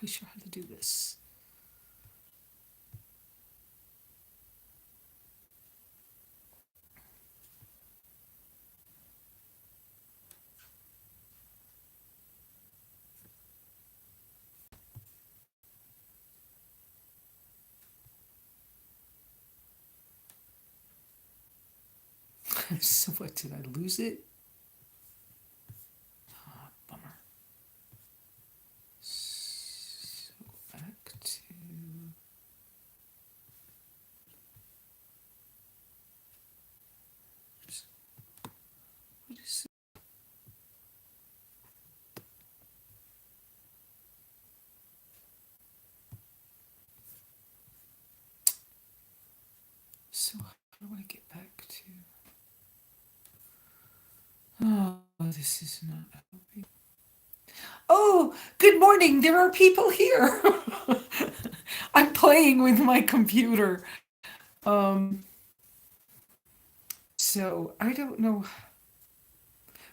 quite sure how to do this. So what, did I lose it? Bummer. So back to, what is it? So how do I get back to, oh, this is not helping. Oh, good morning. There are people here. I'm playing with my computer. Um, so I don't know.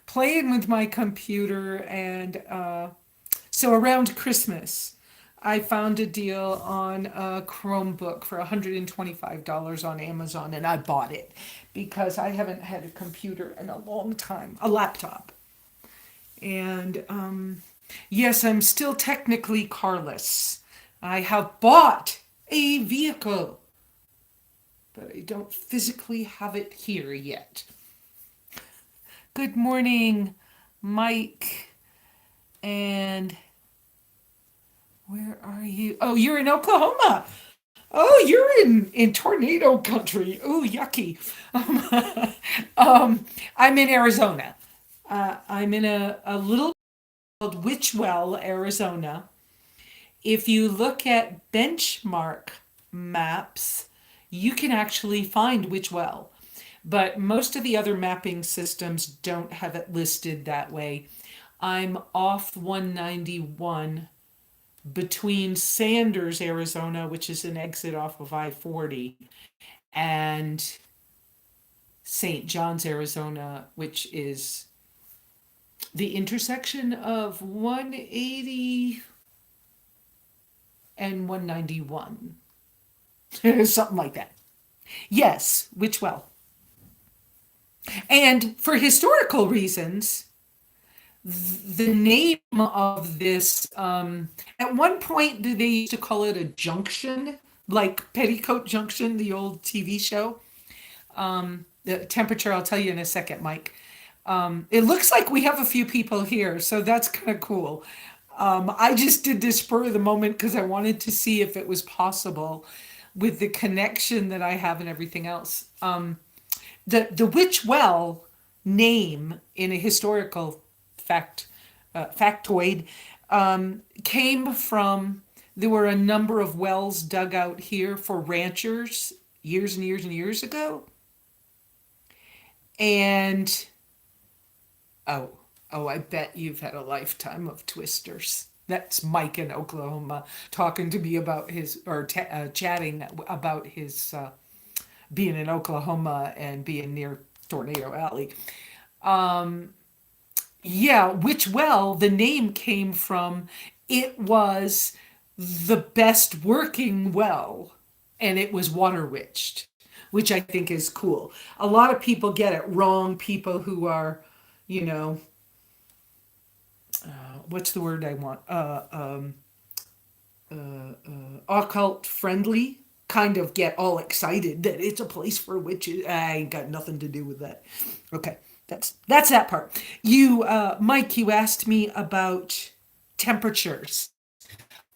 Playing with my computer, and so around Christmas, I found a deal on a Chromebook for $125 on Amazon, and I bought it because I haven't had a computer in a long time, a laptop. And yes, I'm still technically carless. I have bought a vehicle, but I don't physically have it here yet. Good morning, Mike. And where are you? Oh, you're in Oklahoma. Oh, you're in tornado country. Oh, yucky. I'm in Arizona. I'm in a little called Witchwell, Arizona. If you look at benchmark maps, you can actually find Witchwell. But most of the other mapping systems don't have it listed that way. I'm off 191 between Sanders, Arizona, which is an exit off of I-40, and St. John's, Arizona, which is the intersection of 180 and 191. Something like that. Yes, Witchwell. And for historical reasons, the name of this, at one point, they used to call it a junction, like Petticoat Junction, the old TV show. The temperature, I'll tell you in a second, Mike. It looks like we have a few people here, so that's kind of cool. I just did this spur of the moment because I wanted to see if it was possible with the connection that I have and everything else. The Witch Well name in a historical factoid came from, there were a number of wells dug out here for ranchers years and years and years ago. And oh, oh, I bet you've had a lifetime of twisters. That's Mike in Oklahoma talking to me about his, or chatting about his being in Oklahoma and being near Tornado Alley. Yeah, which well, the name came from, it was the best working well, and it was water witched, which I think is cool. A lot of people get it wrong. People who are, you know, what's the word I want? Occult friendly kind of get all excited that it's a place for witches. I ain't got nothing to do with that. Okay, that's that part. You, Mike, you asked me about temperatures.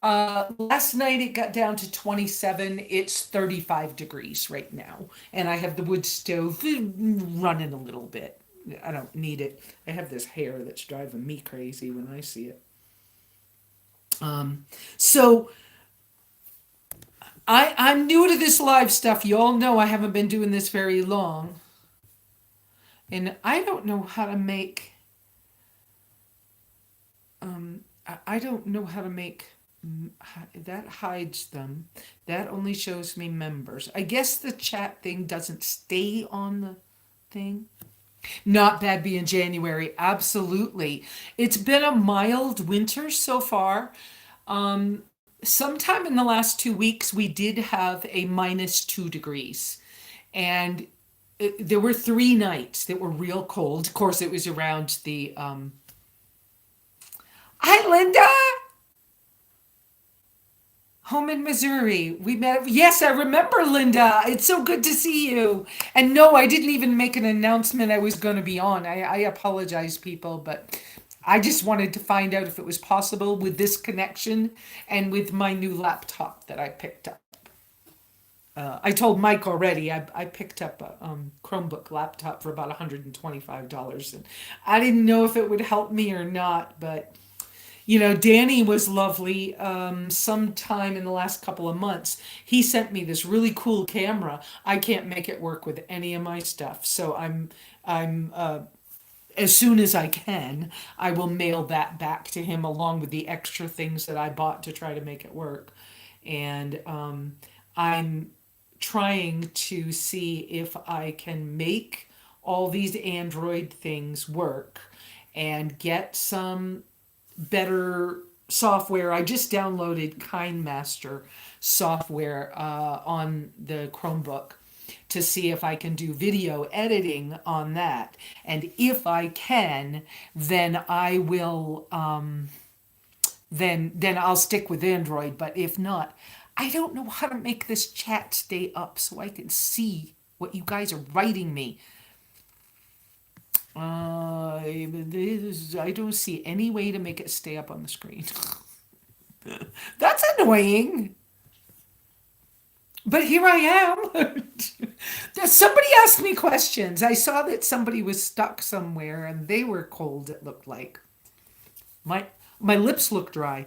Last night it got down to 27. It's 35 degrees right now, and I have the wood stove running a little bit. I don't need it. I have this hair that's driving me crazy when I see it. So I'm new to this live stuff. You all know I haven't been doing this very long. And I don't know how to make, I don't know how to make, that hides them. That only shows me members. I guess the chat thing doesn't stay on the thing. Not bad being January, absolutely. It's been a mild winter so far. Um, Sometime in the last 2 weeks, we did have a -2 degrees. And there were 3 nights that were real cold. Of course, it was around the. Hi, Linda! Home in Missouri. We met. Yes, I remember, Linda. It's so good to see you. And no, I didn't even make an announcement I was going to be on. I apologize, people, but I just wanted to find out if it was possible with this connection and with my new laptop that I picked up. I told Mike already, I picked up a Chromebook laptop for about $125. And I didn't know if it would help me or not, but Danny was lovely. Sometime in the last couple of months, he sent me this really cool camera. I can't make it work with any of my stuff, so I'm as soon as I can, I will mail that back to him along with the extra things that I bought to try to make it work. And I'm trying to see if I can make all these Android things work and get some better software. I just downloaded KindMaster software on the Chromebook to see if I can do video editing on that. And if I can, then I will then I'll stick with Android. But if not, I don't know how to make this chat stay up so I can see what you guys are writing me. I don't see any way to make it stay up on the screen. That's annoying. But here I am. Somebody asked me questions. I saw that somebody was stuck somewhere and they were cold, it looked like. My my lips look dry.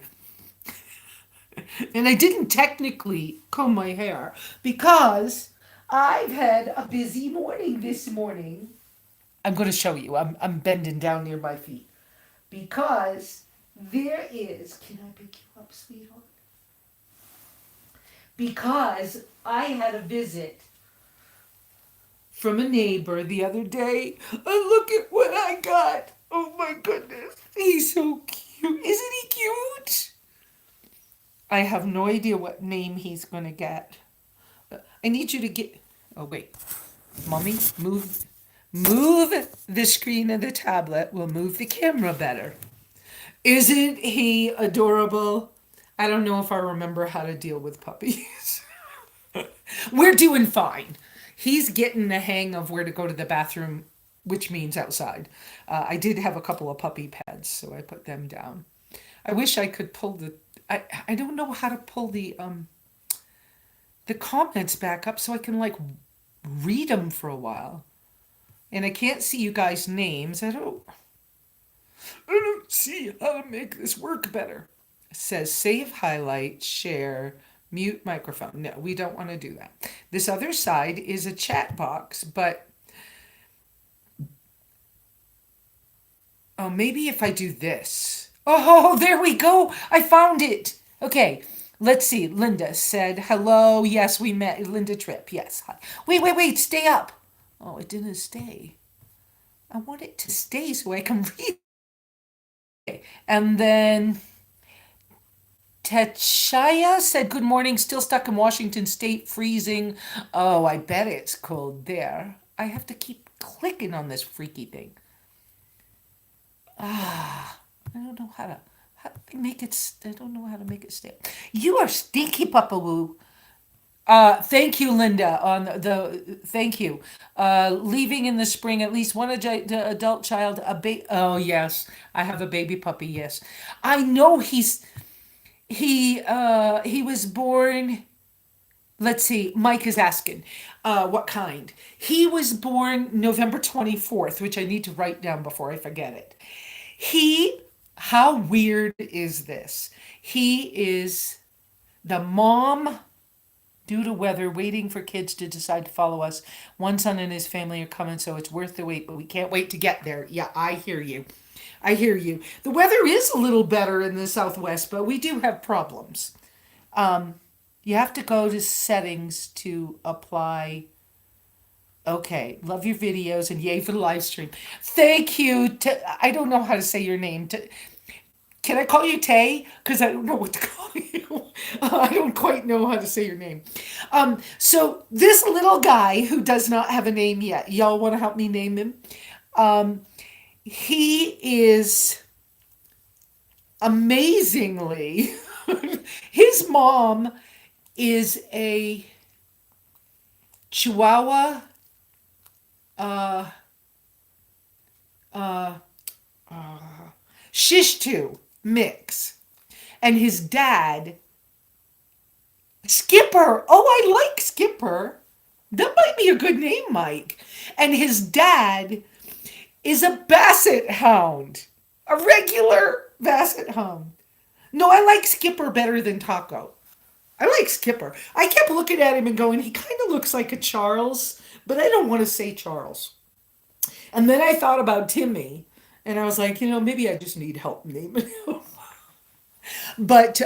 And I didn't technically comb my hair because I've had a busy morning this morning. I'm going to show you. I'm bending down near my feet because there is. Can I pick you up, sweetheart? Because I had a visit from a neighbor the other day. And look at what I got. Oh my goodness. He's so cute. Isn't he cute? I have no idea what name he's going to get. I need you to get. Oh, wait. Mommy, move the screen of the tablet. We'll move the camera better. Isn't he adorable? I don't know if I remember how to deal with puppies. We're doing fine. He's getting the hang of where to go to the bathroom, which means outside. I did have a couple of puppy pads, so I put them down. I wish I could pull the. I don't know how to pull the comments back up so I can like read them for a while. And I can't see you guys' names. I don't see how to make this work better. It says save highlight, share, mute microphone. No, we don't want to do that. This other side is a chat box, but oh, maybe if I do this. Oh, there we go. I found it. Okay, let's see. Linda said hello. Yes, we met. Linda Tripp. Yes. Hi. Wait. Stay up. Oh, it didn't stay. I want it to stay so I can read it. And then Techaya said, good morning, still stuck in Washington State, freezing. Oh, I bet it's cold there. I have to keep clicking on this freaky thing. I don't know how to make it, I don't know how to make it stay. You are stinky, Papa Woo. Thank you, Linda. Thank you. Leaving in the spring, at least one adult child, a baby. Oh yes, I have a baby puppy. Yes, I know he was born. Let's see. Mike is asking, what kind? He was born November 24th, which I need to write down before I forget it. How weird is this? He is the mom due to weather, waiting for kids to decide to follow us. One son and his family are coming, so it's worth the wait, but we can't wait to get there. Yeah, I hear you. I hear you. The weather is a little better in the Southwest, but we do have problems. You have to go to settings to apply. Okay, love your videos and yay for the live stream. Thank you. I don't know how to say your name. Can I call you Tay? Because I don't know what to call you. I don't quite know how to say your name. So this little guy who does not have a name yet, y'all want to help me name him? Um, he is amazingly, his mom is a Chihuahua, uh, uh, Shih Tzu mix. And his dad, Skipper. Oh, I like Skipper. That might be a good name, Mike. And his dad is a basset hound, a regular basset hound. No, I like Skipper better than Taco. I like Skipper. I kept looking at him and going, he kind of looks like a Charles, but I don't want to say Charles. And then I thought about Timmy, and I was like, maybe I just need help naming him. But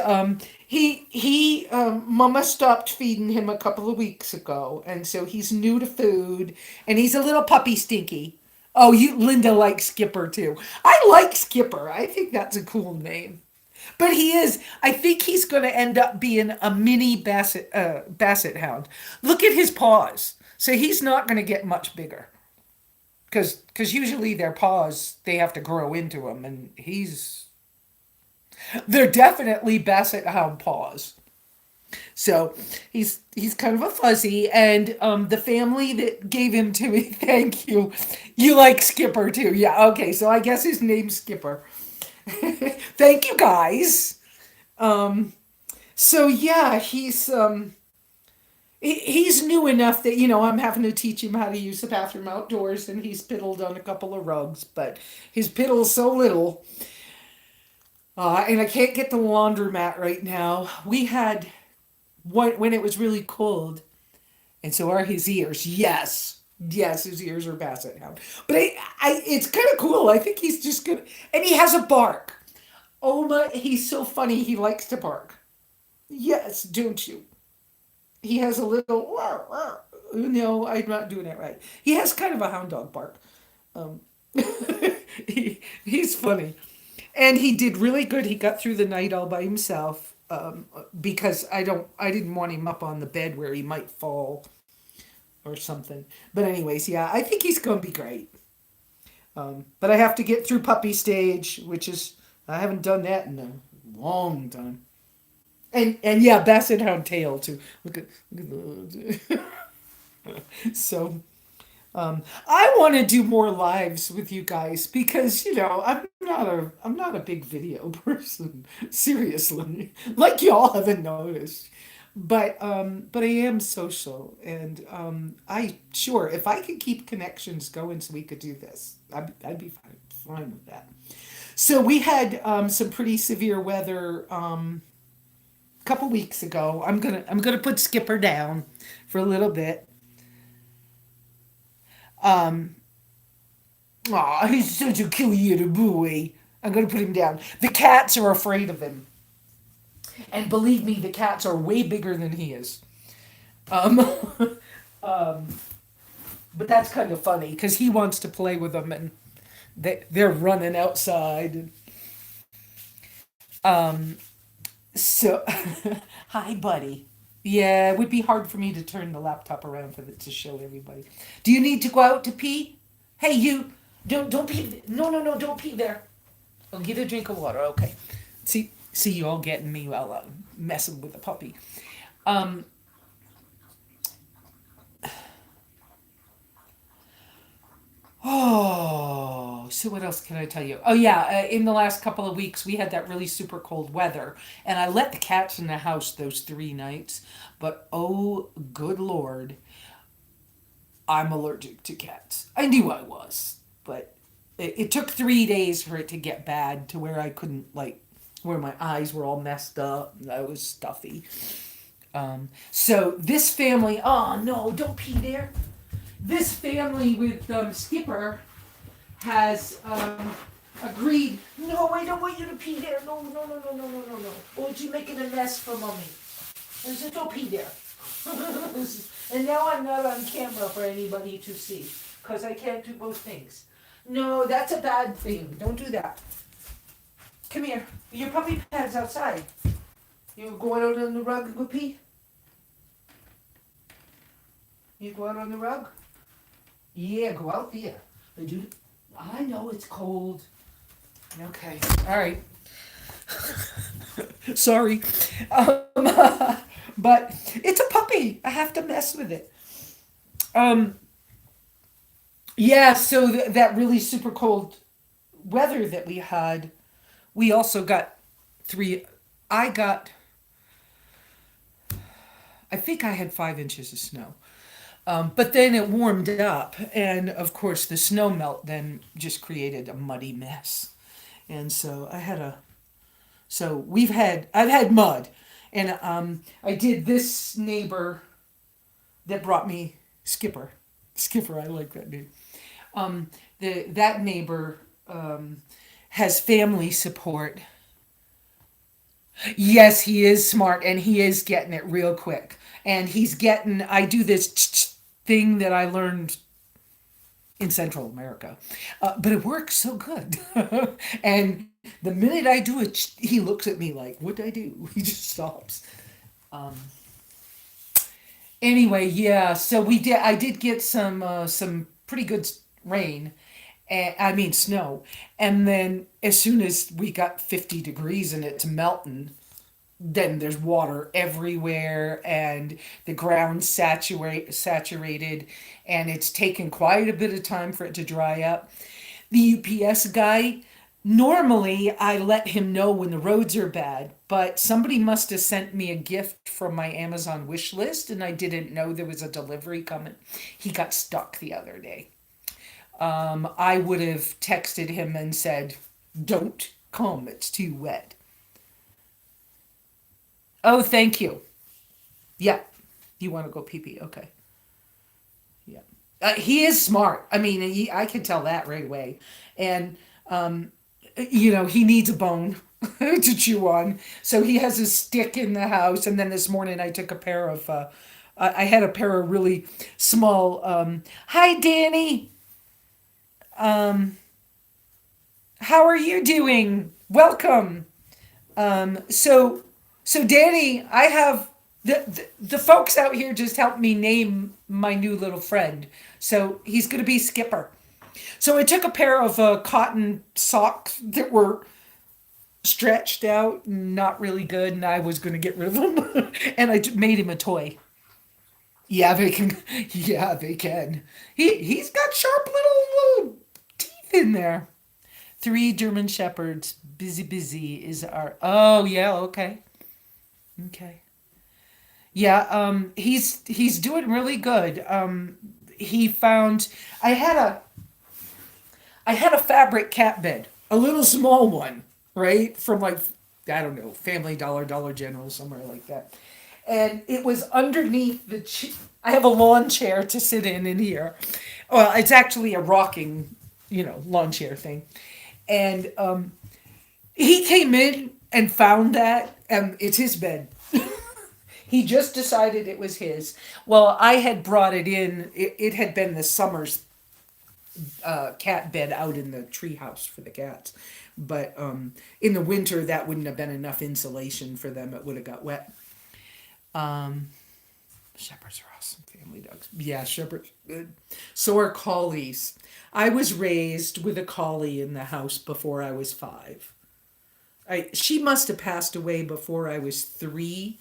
Mama stopped feeding him a couple of weeks ago, and so he's new to food, and he's a little puppy stinky. Oh, Linda likes Skipper too. I like Skipper. I think that's a cool name. But he is. I think he's going to end up being a mini basset hound. Look at his paws. So he's not going to get much bigger. Because usually their paws, they have to grow into them, and they're definitely basset hound paws. So he's kind of a fuzzy, and the family that gave him to me, thank you. You like Skipper too, yeah? Okay, so I guess his name's Skipper. Thank you guys. So yeah, he's new enough that I'm having to teach him how to use the bathroom outdoors, and he's piddled on a couple of rugs, but his piddle's so little. And I can't get the laundromat right now. We had one when it was really cold, and so are his ears. Yes, his ears are basset hound. But it's kind of cool. I think he's just gonna, and he has a bark. Oh my, he's so funny. He likes to bark. Yes, don't you? He has a little. No, I'm not doing it right. He has kind of a hound dog bark. Um, he's funny. And he did really good. He got through the night all by himself because I didn't want him up on the bed where he might fall or something. But anyways, yeah, I think he's going to be great. But I have to get through puppy stage, which is I haven't done that in a long time. And yeah, basset hound tail too. Look at the so. I want to do more lives with you guys because I'm not a big video person, seriously, like y'all haven't noticed, but I am social, and I sure if I could keep connections going so we could do this, I'd be fine with that. So we had some pretty severe weather a couple weeks ago. I'm gonna put Skipper down for a little bit. Um, Aw, he's such a cute little boy. I'm gonna put him down. The cats are afraid of him, and believe me, the cats are way bigger than he is. Um, um, but that's kind of funny because he wants to play with them, and they're running outside. Um, so, hi, buddy. Yeah, it would be hard for me to turn the laptop around to show everybody. Do you need to go out to pee? Hey, you! Don't pee. No, don't pee there. I'll get a drink of water. Okay. See you all getting me while I'm messing with the puppy. Um. Oh, so what else can I tell you? Oh yeah, in the last couple of weeks we had that really super cold weather, and I let the cats in the house those 3 nights. But oh, good lord, I'm allergic to cats. I knew I was, but it took 3 days for it to get bad to where I couldn't where my eyes were all messed up and I was stuffy. So this family, oh no, don't pee there. This family with Skipper has agreed. No, I don't want you to pee there. No. Oh, you're making a mess for mommy. I said, don't pee there. And now I'm not on camera for anybody to see because I can't do both things. No, that's a bad thing. Don't do that. Come here. Your puppy pad's outside. You going out on the rug and go pee? You go out on the rug? Yeah, go out there. I do. I know it's cold. Okay. All right. Sorry. But it's a puppy. I have to mess with it. Um, yeah, so that really super cold weather that we had, we also got three. I got, I think I had 5 inches of snow. But then it warmed up, and of course, the snow melt then just created a muddy mess. And so I've had mud. And I did this neighbor that brought me Skipper. Skipper, I like that name. That neighbor has family support. Yes, he is smart and he is getting it real quick. And I do this thing that I learned in Central America. But it works so good. And the minute I do it, he looks at me like, what did I do? He just stops. Um, anyway, yeah, so I did get some pretty good rain. I mean snow. And then as soon as we got 50 degrees and it's melting, then there's water everywhere and the ground's saturated and it's taken quite a bit of time for it to dry up. The UPS guy, normally I let him know when the roads are bad, but somebody must have sent me a gift from my Amazon wish list and I didn't know there was a delivery coming. He got stuck the other day. I would have texted him and said, don't come, it's too wet. Oh, thank you. Yeah. You want to go pee pee? Okay. Yeah. He is smart. I mean, I can tell that right away. And, he needs a bone to chew on. So he has a stick in the house. And then this morning I took a pair of, I had a pair of really small, hi, Danny. Um, how are you doing? Welcome. So, Danny, I have the folks out here just helped me name my new little friend. So he's going to be Skipper. So I took a pair of cotton socks that were stretched out, not really good, and I was going to get rid of them, and made him a toy. Yeah, they can. Yeah, they can. He's got sharp little teeth in there. Three German shepherds. Busy is our. Oh yeah, okay. Okay. Yeah, he's doing really good. He found I had a I had a fabric cat bed, a little small one, right? From like I don't know, Family Dollar, Dollar General, somewhere like that. And it was underneath I have a lawn chair to sit in here. Well, it's actually a rocking, lawn chair thing. And he came in and found that, and it's his bed. He just decided it was his. Well, I had brought it in. It had been the summer's cat bed out in the treehouse for the cats. But in the winter, that wouldn't have been enough insulation for them. It would have got wet. Um, Shepherds are awesome family dogs. Yeah, shepherds. So are collies. I was raised with a collie in the house before I was 5. She must have passed away before I was 3,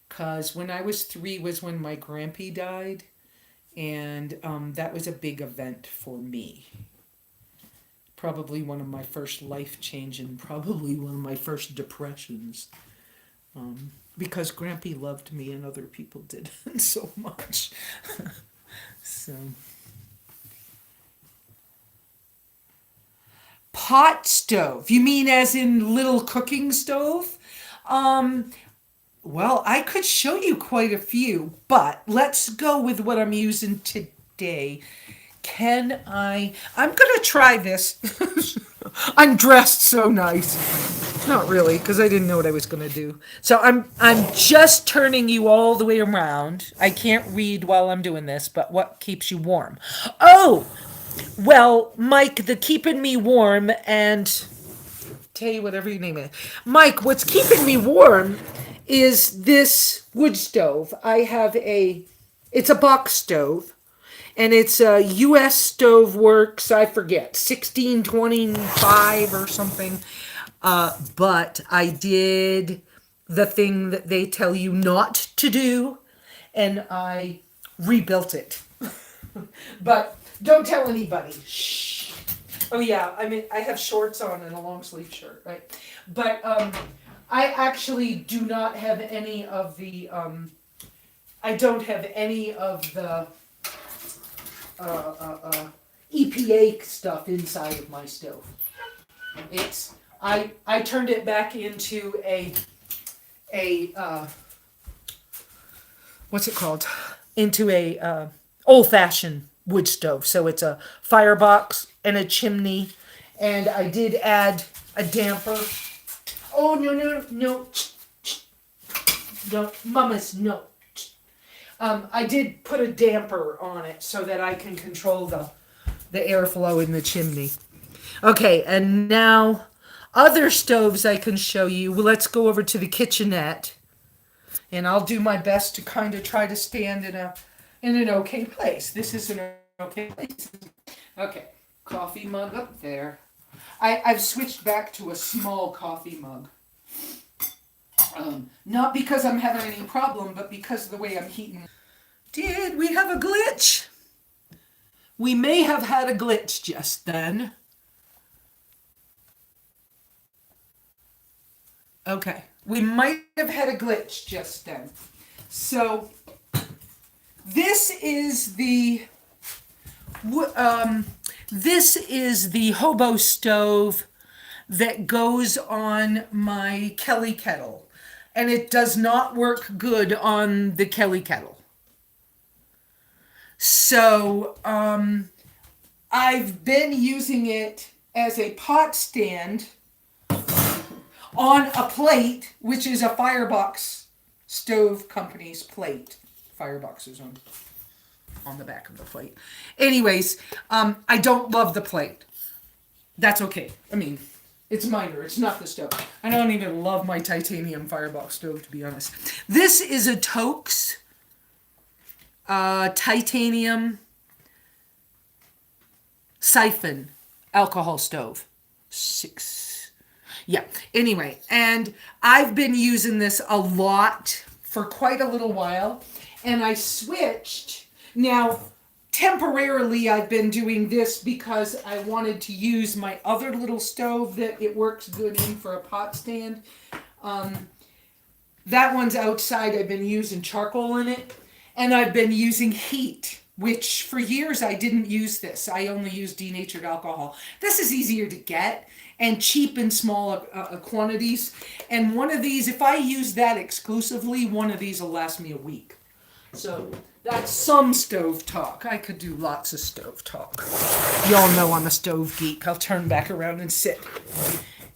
because when I was 3 was when my grampy died, and that was a big event for me. Probably one of my first life changing, probably one of my first depressions. Because Grampy loved me and other people didn't so much. So. Pot stove. You mean as in little cooking stove? Um, well, I could show you quite a few, but let's go with what I'm using today. I'm gonna try this. I'm dressed so nice. Not really, because I didn't know what I was gonna do. So I'm just turning you all the way around. I can't read while I'm doing this, but what keeps you warm? Oh, well, Mike, the keeping me warm and Tay, whatever your name is. Mike, what's keeping me warm is this wood stove. It's a box stove, and it's a U.S. Stove Works, I forget, 1625 or something. But I did the thing that they tell you not to do, and I rebuilt it. But don't tell anybody. Shh. Oh yeah, I mean I have shorts on and a long sleeve shirt, right? But I actually do not have any of the I don't have any of the EPA stuff inside of my stove. It's I turned it back into a what's it called? Into a old fashioned wood stove. So it's a firebox and a chimney, and I did add a damper. Oh no! Don't, mamas, no. I did put a damper on it so that I can control the airflow in the chimney. Okay, and now other stoves I can show you. Well, let's go over to the kitchenette, and I'll do my best to kind of try to stand in an okay place. This is an okay place. Okay, coffee mug up there. I've switched back to a small coffee mug. Not because I'm having any problem, but because of the way I'm heating. Did we have a glitch? We may have had a glitch just then. Okay, we might have had a glitch just then. So this is the hobo stove that goes on my Kelly kettle, and it does not work good on the Kelly kettle. So I've been using it as a pot stand on a plate, which is a Firebox Stove Company's plate. Firebox is on the back of the plate. Anyways, I don't love the plate. That's okay. I mean, it's minor. It's not the stove. I don't even love my titanium Firebox stove, to be honest. This is a Toaks titanium siphon alcohol stove. Yeah, anyway, and I've been using this a lot for quite a little while, and I switched. Now, temporarily, I've been doing this because I wanted to use my other little stove that it works good in for a pot stand. That one's outside. I've been using charcoal in it, and I've been using heat, which for years I didn't use this. I only use denatured alcohol. This is easier to get and cheap in small quantities. And one of these, if I use that exclusively, one of these will last me a week. So that's some stove talk. I could do lots of stove talk. Y'all know I'm a stove geek. I'll turn back around and sit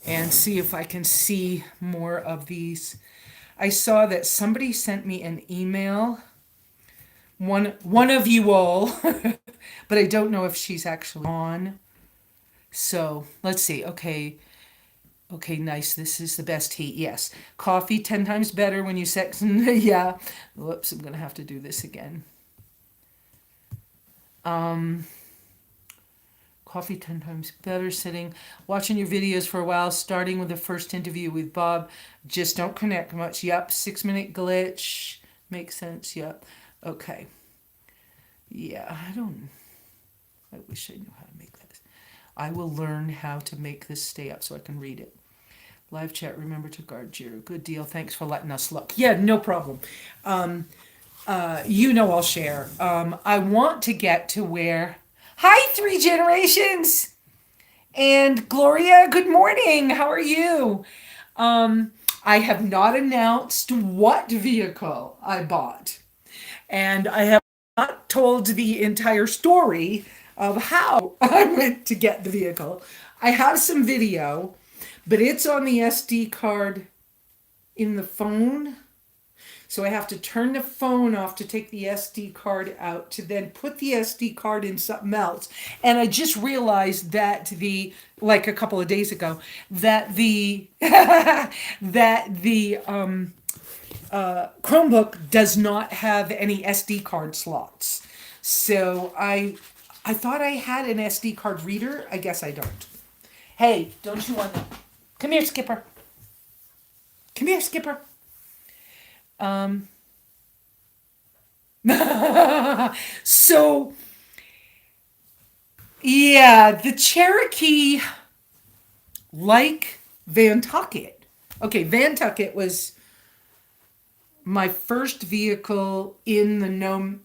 and see if I can see more of these. I saw that somebody sent me an email. One of you all, but I don't know if she's actually on. So let's see. Okay, nice. This is the best heat. Yes. Coffee 10 times better when you set. Yeah. Whoops, I'm going to have to do this again. Coffee 10 times better sitting. Watching your videos for a while, starting with the first interview with Bob. Just don't connect much. Yep. 6-minute glitch. Makes sense. Yep. Okay. Yeah, I wish I knew how to make this. I will learn how to make this stay up so I can read it. Live chat, remember to guard Jiro. Good deal. Thanks for letting us look. Yeah, no problem. I'll share. I want to get to where... Hi, 3 generations! And Gloria, good morning. How are you? I have not announced what vehicle I bought. And I have not told the entire story of how I went to get the vehicle. I have some video, but it's on the SD card in the phone. So I have to turn the phone off to take the SD card out to then put the SD card in something else. And I just realized that like a couple of days ago, that the Chromebook does not have any SD card slots. So I thought I had an SD card reader. I guess I don't. Hey, don't you want to? Come here, Skipper. Come here, Skipper. Um, so, yeah, the Cherokee, like Vantucket. Okay, Vantucket was my first vehicle in the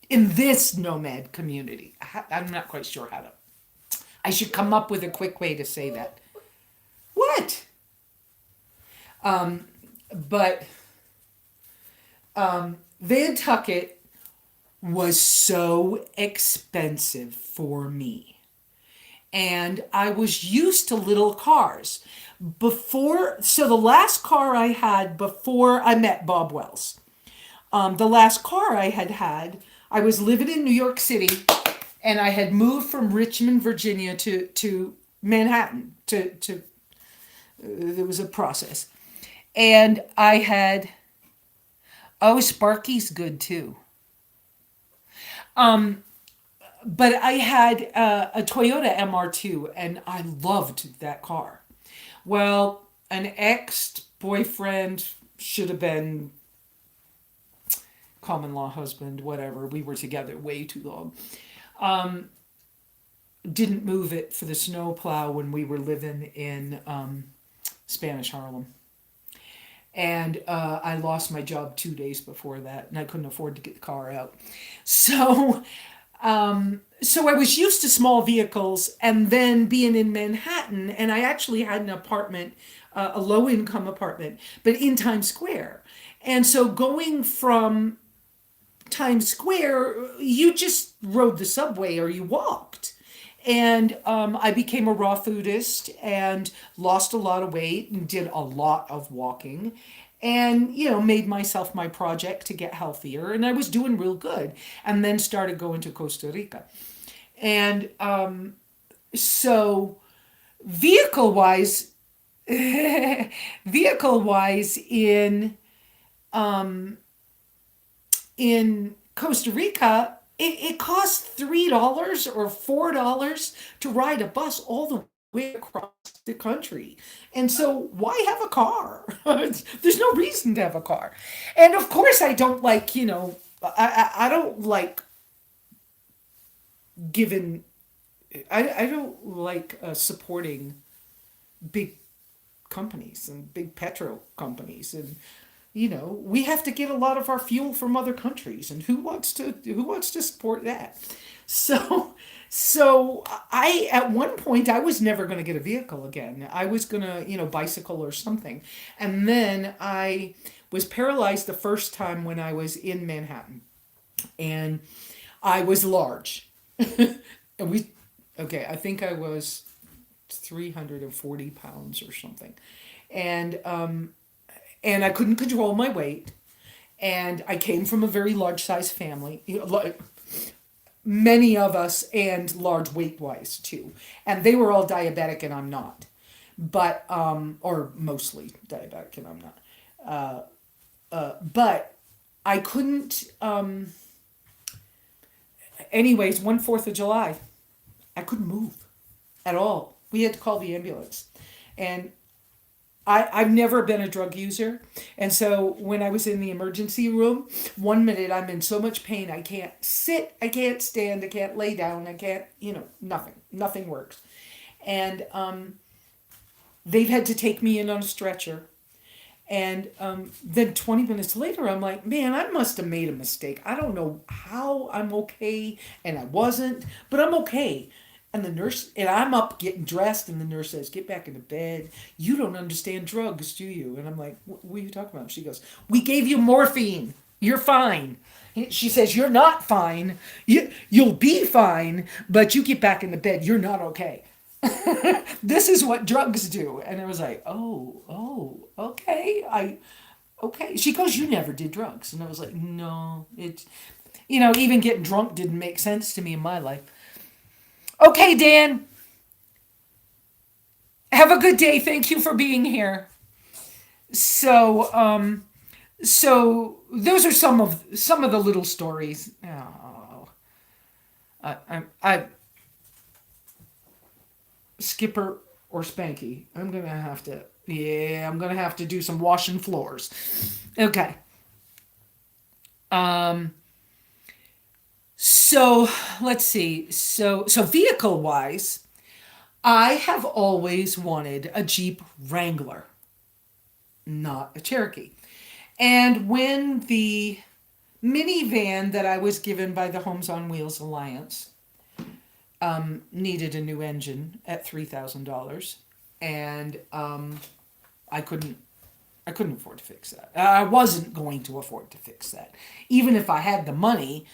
in this nomad community. I'm not quite sure how to. I should come up with a quick way to say that. What? But Vantucket was so expensive for me. And I was used to little cars. So the last car I had before I met Bob Wells, the last car I was living in New York City, and I had moved from Richmond, Virginia to Manhattan. There was a process. And Sparky's good too. But I had a Toyota MR2, and I loved that car. Well, an ex-boyfriend, should have been common law husband, whatever. We were together way too long. Didn't move it for the snowplow when we were living in Spanish Harlem. And I lost my job 2 days before that, and I couldn't afford to get the car out. So so I was used to small vehicles, and then being in Manhattan, and I actually had an apartment, a low-income apartment, but in Times Square. And so going from Times Square, you just rode the subway or you walked. And I became a raw foodist and lost a lot of weight and did a lot of walking, and made myself my project to get healthier, and I was doing real good, and then started going to Costa Rica. And so vehicle wise vehicle wise in Costa Rica, it costs $3 or $4 to ride a bus all the way across the country. And so why have a car? There's no reason to have a car. And of course I don't like, I don't like giving, I don't like supporting big companies and big petro companies, and we have to get a lot of our fuel from other countries, and who wants to support that? So I at one point I was never going to get a vehicle again. I was going to, bicycle or something. And then I was paralyzed the first time when I was in Manhattan, and I was large. And I think I was 340 pounds or something. And I couldn't control my weight. And I came from a very large size family, many of us, and large weight wise too. And they were all diabetic, and I'm not. But, or mostly diabetic, and I'm not. But I couldn't, anyways, one 4th of July, I couldn't move at all. We had to call the ambulance. And I've never been a drug user. And so when I was in the emergency room, 1 minute I'm in so much pain, I can't sit, I can't stand, I can't lay down, I can't, nothing. Nothing works. And they've had to take me in on a stretcher. And then 20 minutes later, I'm like, man, I must have made a mistake. I don't know how I'm okay. And I wasn't, but I'm okay. And the nurse, and I'm up getting dressed, and the nurse says, get back into bed. You don't understand drugs, do you? And I'm like, what are you talking about? She goes, we gave you morphine. You're fine. She says, you're not fine. You'll be fine, but you get back into bed. You're not okay. This is what drugs do. And I was like, oh, okay. Okay. She goes, you never did drugs. And I was like, no, even getting drunk didn't make sense to me in my life. Okay, Dan, have a good day. Thank you for being here. So, so those are some of the little stories. Oh, I Skipper or Spanky. I'm gonna have to do some washing floors. Okay. Um. So let's see. So vehicle wise, I have always wanted a Jeep Wrangler, not a Cherokee. And when the minivan that I was given by the Homes on Wheels Alliance needed a new engine at $3,000, and I couldn't I couldn't afford to fix that. I wasn't going to afford to fix that, even if I had the money.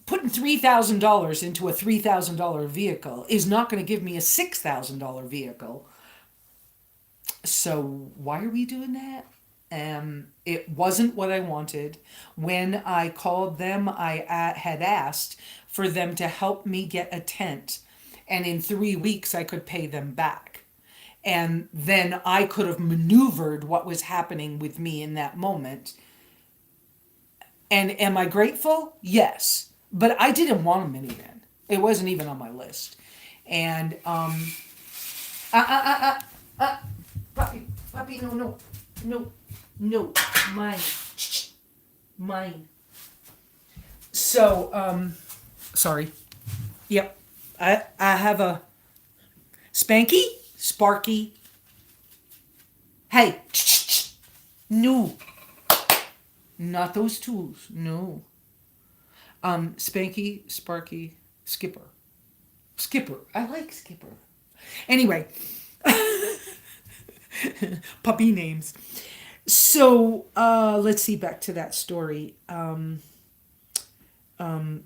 Putting $3,000 into a $3,000 vehicle is not going to give me a $6,000 vehicle. So why are we doing that? It wasn't what I wanted. When I called them, I had asked for them to help me get a tent, and in 3 weeks I could pay them back. And then I could have maneuvered what was happening with me in that moment. And am I grateful? Yes. But I didn't want a minivan. It wasn't even on my list. And uh, uh, uh, uh, puppy, no, no, mine, mine. So, sorry. Yep, I have a Spanky, Sparky. Hey, no, not those tools. No. Spanky, Sparky, Skipper. Skipper. I like Skipper. Anyway, puppy names. So let's see, back to that story.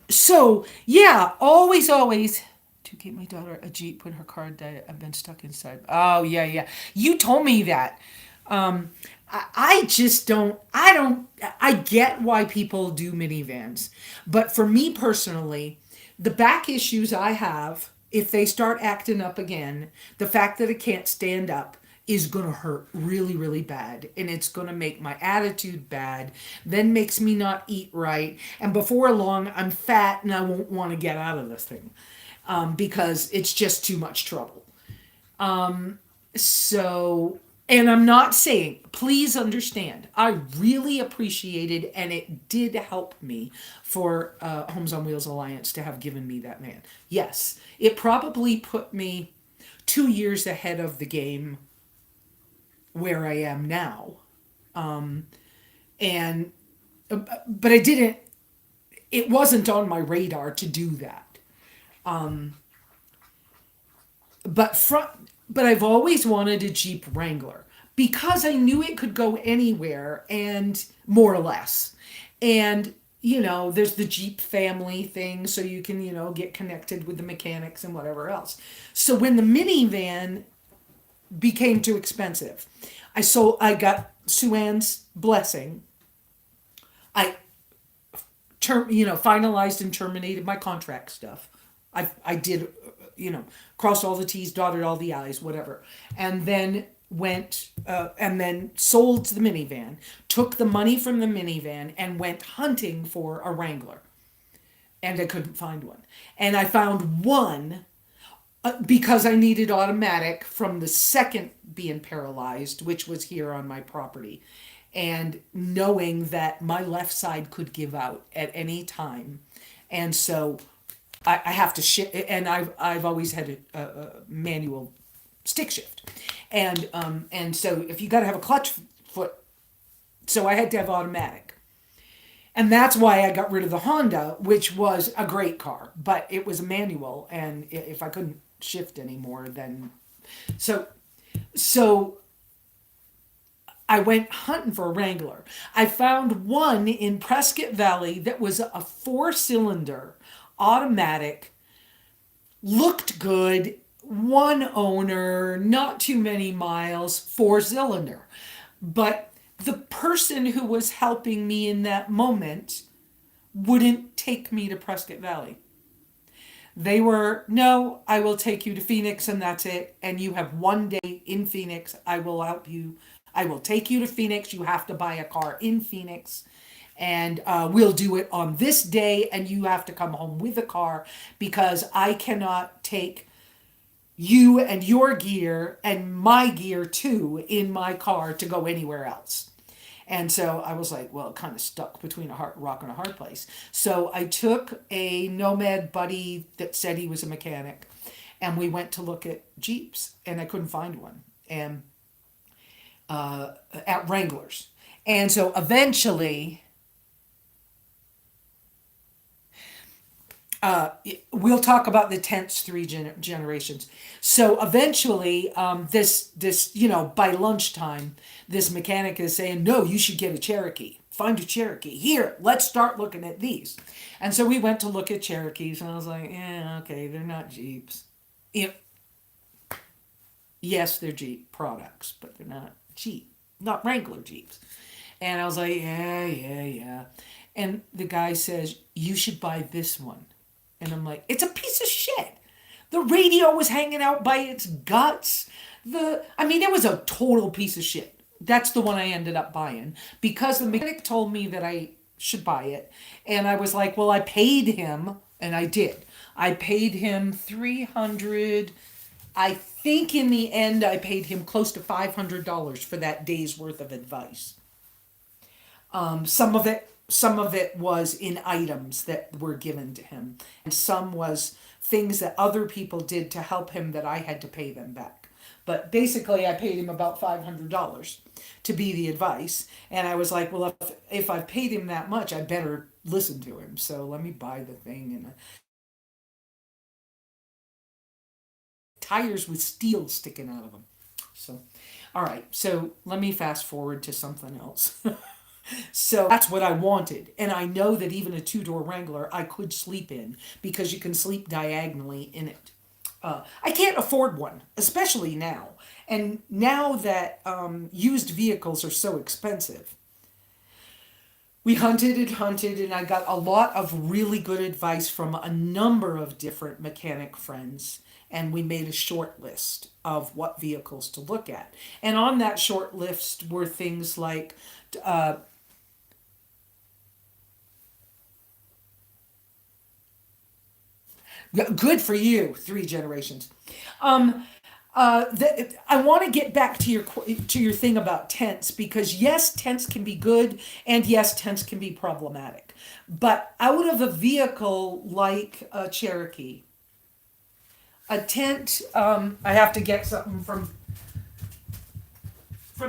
So yeah, always to get my daughter a Jeep when her car died. I've been stuck inside. Oh yeah. You told me that. I just don't. I get why people do minivans, but for me personally, the back issues I have, if they start acting up again, the fact that it can't stand up is going to hurt really, really bad. And it's going to make my attitude bad, then makes me not eat right. And before long, I'm fat and I won't want to get out of this thing because it's just too much trouble. So, and I'm not saying, please understand, I really appreciated and it did help me for Homes on Wheels Alliance to have given me that van. Yes, it probably put me 2 years ahead of the game where I am now. And, but I didn't, it wasn't on my radar to do that. But from, but I've always wanted a Jeep Wrangler because I knew it could go anywhere and more or less. And there's the Jeep family thing, so you can, get connected with the mechanics and whatever else. So when the minivan became too expensive, I got Sue Ann's blessing. I finalized and terminated my contract stuff. I did, crossed all the T's, dotted all the I's, whatever. And then and then sold the minivan, took the money from the minivan and went hunting for a Wrangler. And I couldn't find one. And I found one because I needed automatic from the second being paralyzed, which was here on my property. And knowing that my left side could give out at any time. And so I have to shift, and I've always had a manual stick shift. And so if you got to have a clutch foot, so I had to have automatic. And that's why I got rid of the Honda, which was a great car, but it was a manual, and if I couldn't shift anymore, then so I went hunting for a Wrangler. I found one in Prescott Valley that was a 4-cylinder automatic, looked good, one owner, not too many miles, four cylinder. But the person who was helping me in that moment wouldn't take me to Prescott Valley. They were, no, I will take you to Phoenix and that's it. And you have one day in Phoenix. I will help you. I will take you to Phoenix. You have to buy a car in Phoenix. And we'll do it on this day. And you have to come home with a car because I cannot take you and your gear and my gear too in my car to go anywhere else. And so I was like, well, kind of stuck between a hard rock and a hard place. So I took a nomad buddy that said he was a mechanic, and we went to look at Jeeps, and I couldn't find one, and at Wranglers. And so eventually, we'll talk about the tense three generations. So eventually, this by lunchtime, this mechanic is saying, no, you should get a Cherokee. Find a Cherokee. Here, let's start looking at these. And so we went to look at Cherokees, and I was like, yeah, okay, they're not Jeeps. You know, yes, they're Jeep products, but they're not Jeep, not Wrangler Jeeps. And I was like, yeah, yeah, yeah. And the guy says, you should buy this one. And I'm like, it's a piece of shit. The radio was hanging out by its guts. It was a total piece of shit. That's the one I ended up buying because the mechanic told me that I should buy it. And I was like, well, I paid him, and I did. I paid him 300. I think in the end, I paid him close to $500 for that day's worth of advice. Some of it was in items that were given to him, and some was things that other people did to help him that I had to pay them back. But basically, I paid him about $500 to be the advice, and I was like, well, if I've paid him that much, I better listen to him. So let me buy the thing, and tires with steel sticking out of them. So, all right. So let me fast forward to something else. So that's what I wanted. And I know that even a two-door Wrangler I could sleep in because you can sleep diagonally in it. I can't afford one, especially now. And now that used vehicles are so expensive, we hunted, and I got a lot of really good advice from a number of different mechanic friends. And we made a short list of what vehicles to look at. And on that short list were things like uh, good for you, three generations. Um, I want to get back to your thing about tents because yes, tents can be good, and yes, tents can be problematic. But out of a vehicle like a Cherokee, a tent, I have to get something from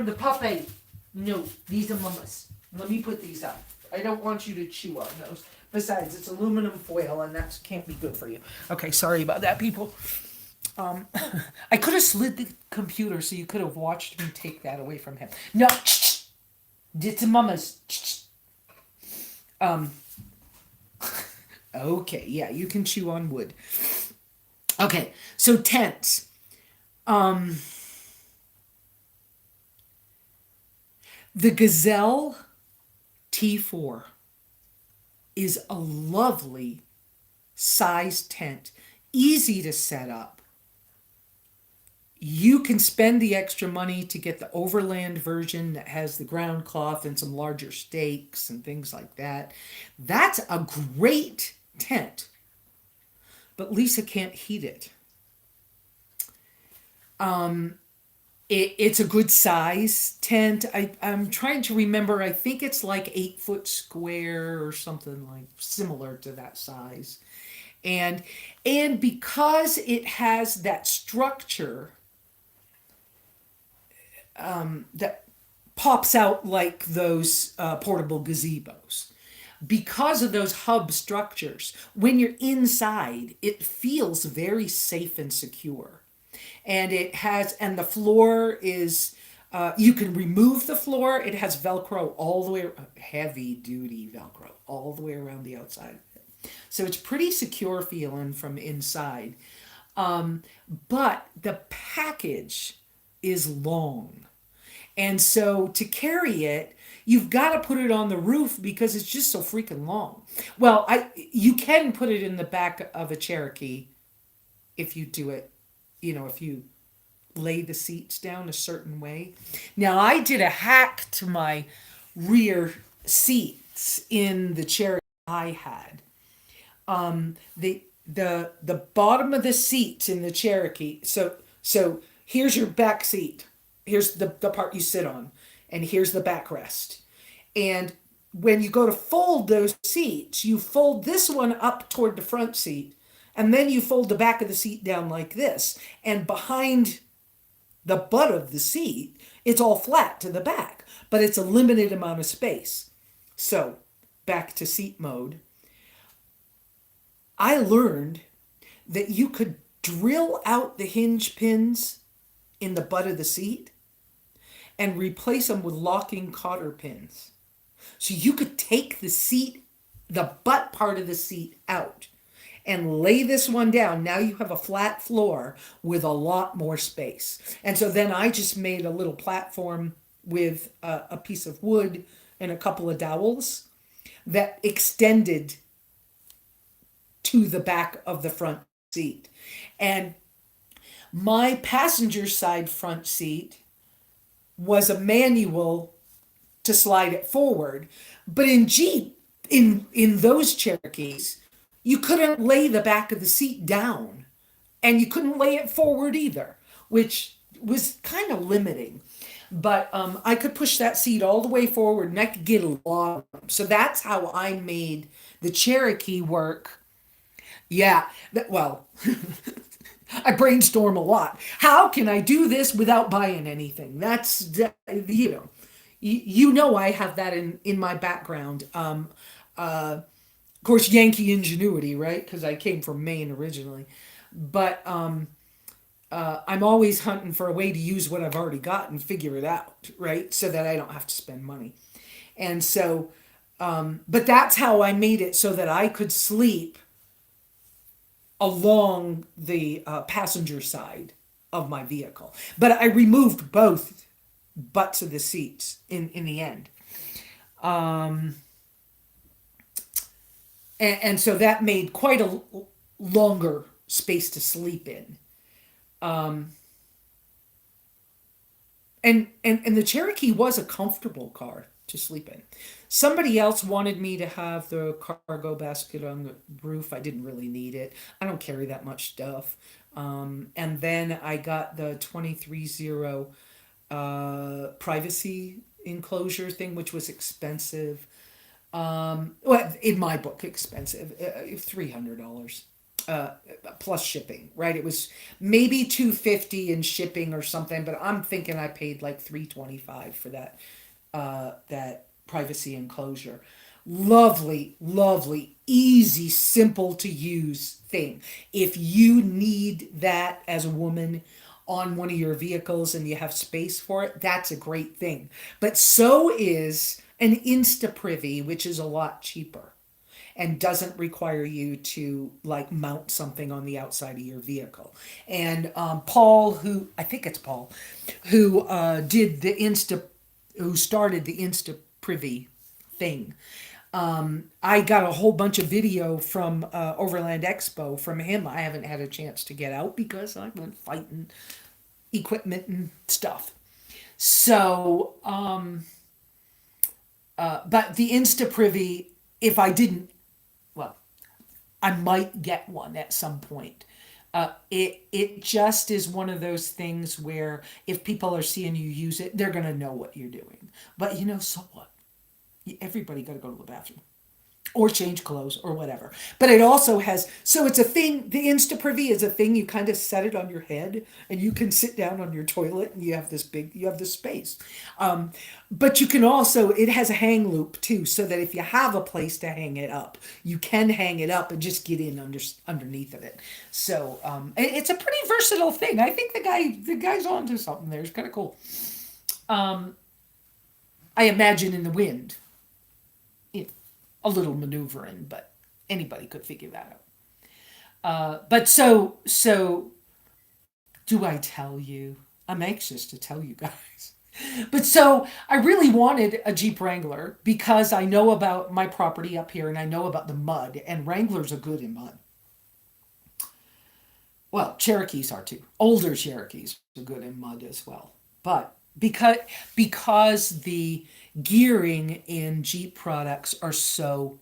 the puppy. No, these are mamas. Let me put these up. I don't want you to chew on those. Besides, it's aluminum foil, and that can't be good for you. Okay, sorry about that, people. Um, I could have slid the computer so you could have watched me take that away from him. No, it's a mama's. Um, okay, yeah, you can chew on wood. Okay, so tents. Um, the Gazelle T4 is a lovely size tent, easy to set up. You can spend the extra money to get the overland version that has the ground cloth and some larger stakes and things like that. That's a great tent, but Lesa can't heat it. It's a good size tent. I'm trying to remember. I think it's like 8 foot square or something like similar to that size. And and because it has that structure that pops out like those portable gazebos. Because of those hub structures, when you're inside, it feels very safe and secure. And the floor is, you can remove the floor. It has Velcro all the way, heavy duty Velcro all the way around the outside. So it's pretty secure feeling from inside. But the package is long. And so to carry it, you've got to put it on the roof because it's just so freaking long. Well, I you can put it in the back of a Cherokee if you do it, if you lay the seats down a certain way. Now, I did a hack to my rear seats in the Cherokee I had. The bottom of the seats in the Cherokee. So here's your back seat. Here's the part you sit on, and here's the backrest. And when you go to fold those seats, you fold this one up toward the front seat, and then you fold the back of the seat down like this. And behind the butt of the seat, it's all flat to the back, but it's a limited amount of space. So back to seat mode. I learned that you could drill out the hinge pins in the butt of the seat and replace them with locking cotter pins. So you could take the seat, the butt part of the seat out and lay this one down. Now you have a flat floor with a lot more space. And so then I just made a little platform with a piece of wood and a couple of dowels that extended to the back of the front seat. And my passenger side front seat was a manual to slide it forward. But in Jeep, in those Cherokees, you couldn't lay the back of the seat down and you couldn't lay it forward either, which was kind of limiting. But I could push that seat all the way forward and I could get a lot of room. So that's how I made the Cherokee work. Yeah, well, I brainstorm a lot. How can I do this without buying anything? You know I have that in my background. Of course, Yankee ingenuity, right? Because I came from Maine originally. But I'm always hunting for a way to use what I've already got and figure it out, right? So that I don't have to spend money. And so, but that's how I made it so that I could sleep along the passenger side of my vehicle. But I removed both butts of the seats in the end. Um, and so that made quite a longer space to sleep in. Um, and the Cherokee was a comfortable car to sleep in. Somebody else wanted me to have the cargo basket on the roof. I didn't really need it. I don't carry that much stuff. And then I got the 230 privacy enclosure thing, which was expensive. Well, in my book, expensive, $300 uh, plus shipping, right? It was maybe 250 in shipping or something, but I'm thinking I paid like 325 for that privacy enclosure. Lovely, lovely, easy, simple to use thing. If you need that as a woman on one of your vehicles and you have space for it, that's a great thing. But so is an Insta Privy, which is a lot cheaper and doesn't require you to like mount something on the outside of your vehicle. And Paul, who I think it's Paul, who who started the Insta Privy thing. I got a whole bunch of video from Overland Expo from him. I haven't had a chance to get out because I've been fighting equipment and stuff. So, but the Insta Privy, if I didn't, well, I might get one at some point. It just is one of those things where if people are seeing you use it, they're gonna know what you're doing. But so what? Everybody got to go to the bathroom or change clothes or whatever. But it also has, so it's a thing, the Insta Privy is a thing, you kind of set it on your head and you can sit down on your toilet and you have this space. But you can also, it has a hang loop too, so that if you have a place to hang it up, you can hang it up and just get in underneath of it. So it's a pretty versatile thing. I think the guy's onto something there. It's kind of cool. I imagine in the wind, a little maneuvering, but anybody could figure that But so do I tell you? I'm anxious to tell you guys. But so I really wanted a Jeep Wrangler because I know about my property up here and I know about the mud, and Wranglers are good in mud. Well, Cherokees are too. Older Cherokees are good in mud as well. But because the gearing in Jeep products are so,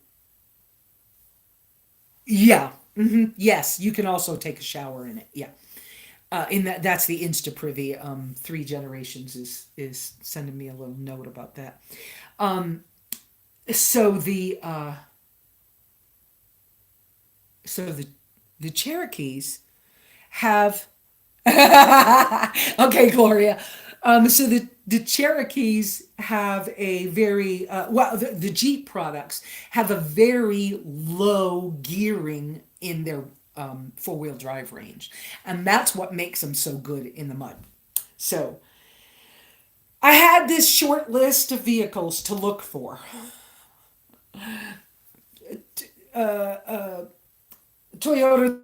yeah, yes, you can also take a shower in it. Yeah. In that's the Insta Privy. Three Generations is sending me a little note about that. Um, so the so the Cherokees have okay, Gloria. So the Cherokees have a very well, the Jeep products have a very low gearing in their four wheel drive range, and that's what makes them so good in the mud. So I had this short list of vehicles to look for. Toyota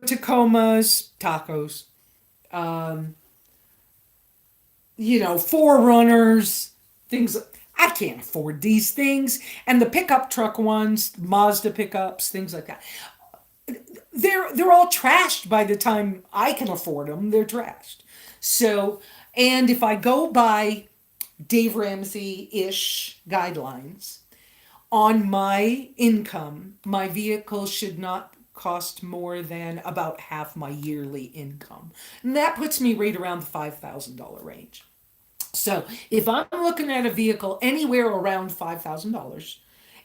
Tacomas, tacos, um, Forerunners, things. I can't afford these things. And the pickup truck ones, Mazda pickups, things like that. They're all trashed by the time I can afford them. They're trashed. So, and if I go by Dave Ramsey ish guidelines, on my income, my vehicle should not cost more than about half my yearly income. And that puts me right around the $5,000 range. So if I'm looking at a vehicle anywhere around $5,000,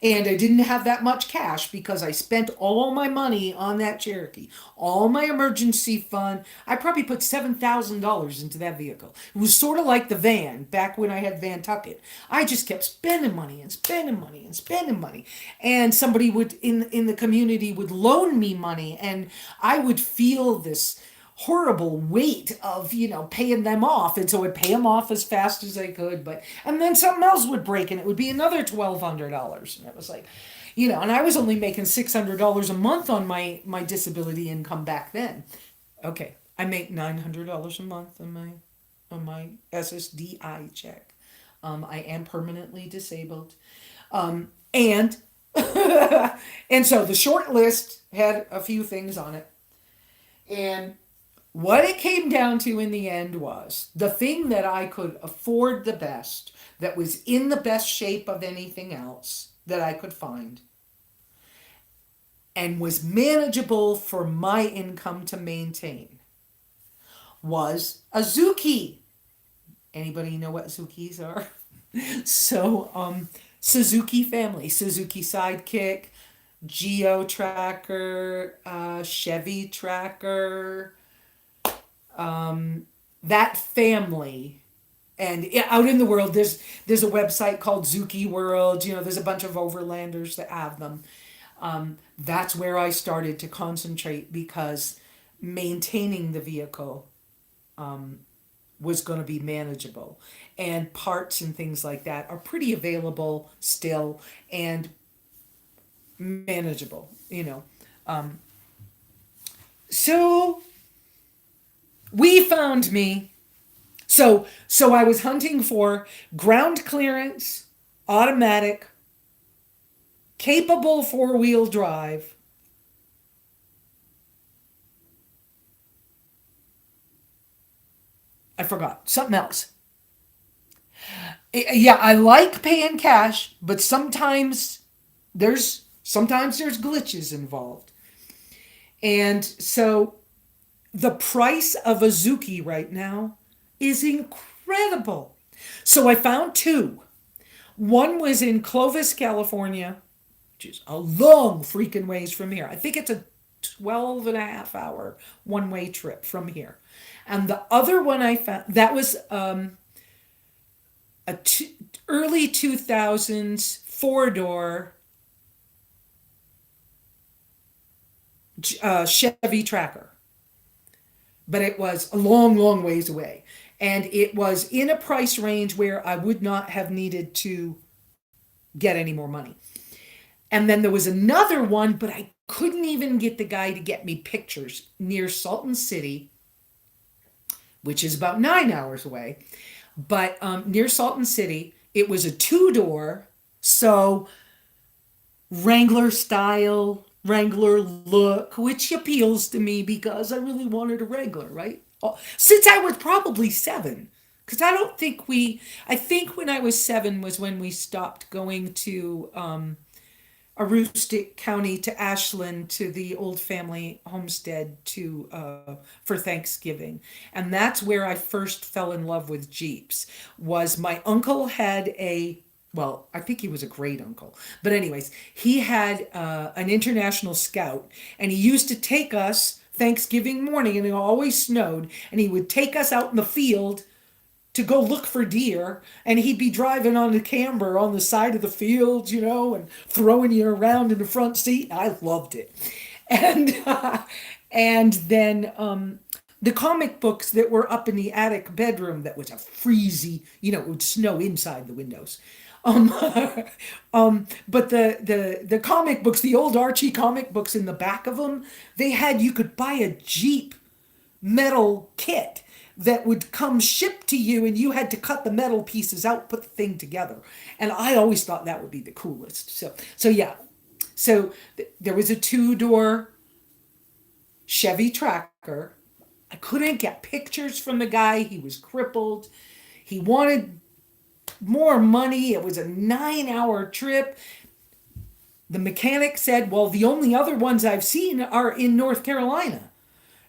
and I didn't have that much cash because I spent all my money on that Cherokee, all my emergency fund. I probably put $7,000 into that vehicle. It was sort of like the van back when I had Van Tucket. I just kept spending money and spending money and spending money. And somebody would in the community would loan me money, and I would feel this horrible weight of paying them off, and so I'd pay them off as fast as I could, but and then something else would break and it would be another $1,200, and it was like, and I was only making $600 a month on my disability income back then. Okay, I make $900 a month on my SSDI check. I am permanently disabled, and and so the short list had a few things on it, and what it came down to in the end was the thing that I could afford the best, that was in the best shape of anything else that I could find, and was manageable for my income to maintain, was a Zuki. Anybody know what Zukis are? So, Suzuki family, Suzuki Sidekick, Geo Tracker, Chevy Tracker, that family. And out in the world, there's a website called Zuki World. There's a bunch of overlanders that have them. That's where I started to concentrate because maintaining the vehicle was going to be manageable, and parts and things like that are pretty available still and manageable. So we found me. So I was hunting for ground clearance, automatic, capable four-wheel drive. I forgot something else. Yeah, I like paying cash, but sometimes there's glitches involved. And so the price of a Zuki right now is incredible. So I found two. One was in Clovis, California, which is a long freaking ways from here. I think it's a 12 and a half hour one-way trip from here. And the other one I found, that was early 2000s four-door Chevy Tracker. But it was a long, long ways away. And it was in a price range where I would not have needed to get any more money. And then there was another one, but I couldn't even get the guy to get me pictures near Salton City, which is about 9 hours away. But near Salton City, it was a two-door, so Wrangler style, Wrangler look, which appeals to me because I really wanted a Wrangler, right? Since I was probably 7. Because I think when I was 7 was when we stopped going to Aroostook County to Ashland to the old family homestead for Thanksgiving, and that's where I first fell in love with Jeeps. Was my uncle had a well, I think he was a great uncle, but anyways, he had an international scout, and he used to take us Thanksgiving morning, and it always snowed, and he would take us out in the field to go look for deer, and he'd be driving on the camber on the side of the field, and throwing you around in the front seat. I loved it. And and then the comic books that were up in the attic bedroom, that was a freezy, it would snow inside the windows. Um, but the comic books, the old Archie comic books, in the back of them, you could buy a Jeep metal kit that would come shipped to you, and you had to cut the metal pieces out, put the thing together. And I always thought that would be the coolest. So yeah. There was a two-door Chevy Tracker. I couldn't get pictures from the guy. He was crippled. He wanted more money. It was a 9-hour trip. The mechanic said, well, the only other ones I've seen are in North Carolina.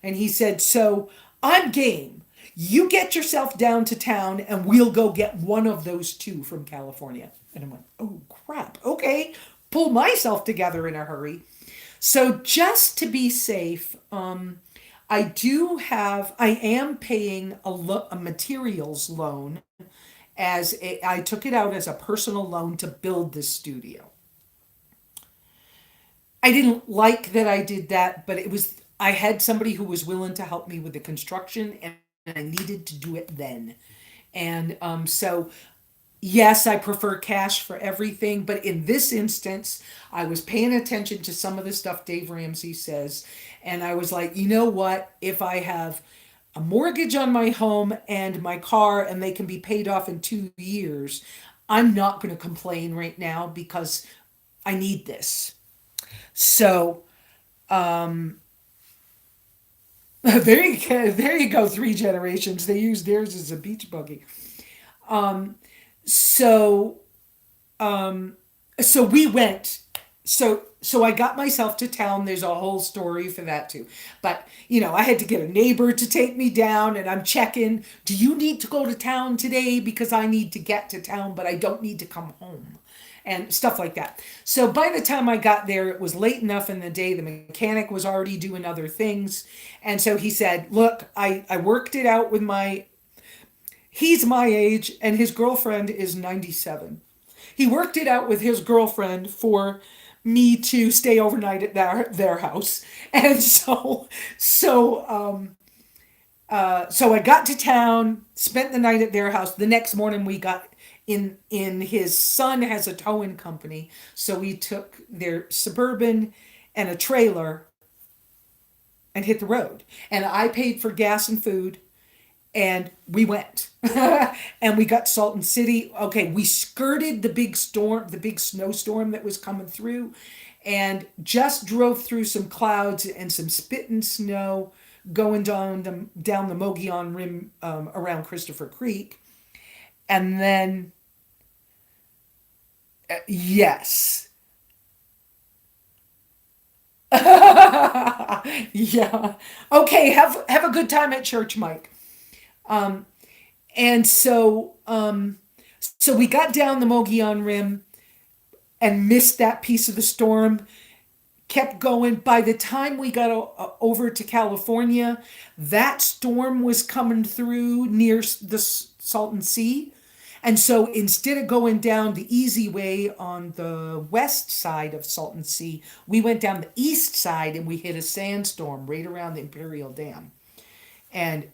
And he said, so I'm game. You get yourself down to town and we'll go get one of those two from California. And I'm like, oh crap. Okay. Pull myself together in a hurry. So just to be safe, I am paying a materials loan I took it out as a personal loan to build this studio. I didn't like that I did that, but I had somebody who was willing to help me with the construction, and I needed to do it then. And so, yes, I prefer cash for everything, but in this instance, I was paying attention to some of the stuff Dave Ramsey says, and I was like, you know what? If I have a mortgage on my home and my car, and they can be paid off in 2 years, I'm not going to complain right now because I need this. So, there you go. 3 generations. They use theirs as a beach buggy. So, so we went. So I got myself to town. There's a whole story for that too. But, I had to get a neighbor to take me down, and I'm checking, do you need to go to town today? Because I need to get to town, but I don't need to come home. And stuff like that. So by the time I got there, it was late enough in the day. The mechanic was already doing other things. And so he said, look, I worked it out with he's my age, and his girlfriend is 97. He worked it out with his girlfriend for me to stay overnight at their house. And so I got to town, spent the night at their house. The next morning we got in his son has a towing company, so we took their Suburban and a trailer and hit the road. And I paid for gas and food, and we went. And we got Salton City. Okay, we skirted the big storm, the big snowstorm that was coming through, and just drove through some clouds and some spit and snow going down the Mogollon Rim, around Christopher Creek. And then, yes. Yeah. Okay, have a good time at church, Mike. Um, and so we got down the Mogollon Rim and missed that piece of the storm. Kept going. By the time we got over to California, that storm was coming through near the Salton Sea. And so instead of going down the easy way on the west side of Salton Sea, we went down the east side, and we hit a sandstorm right around the Imperial Dam. And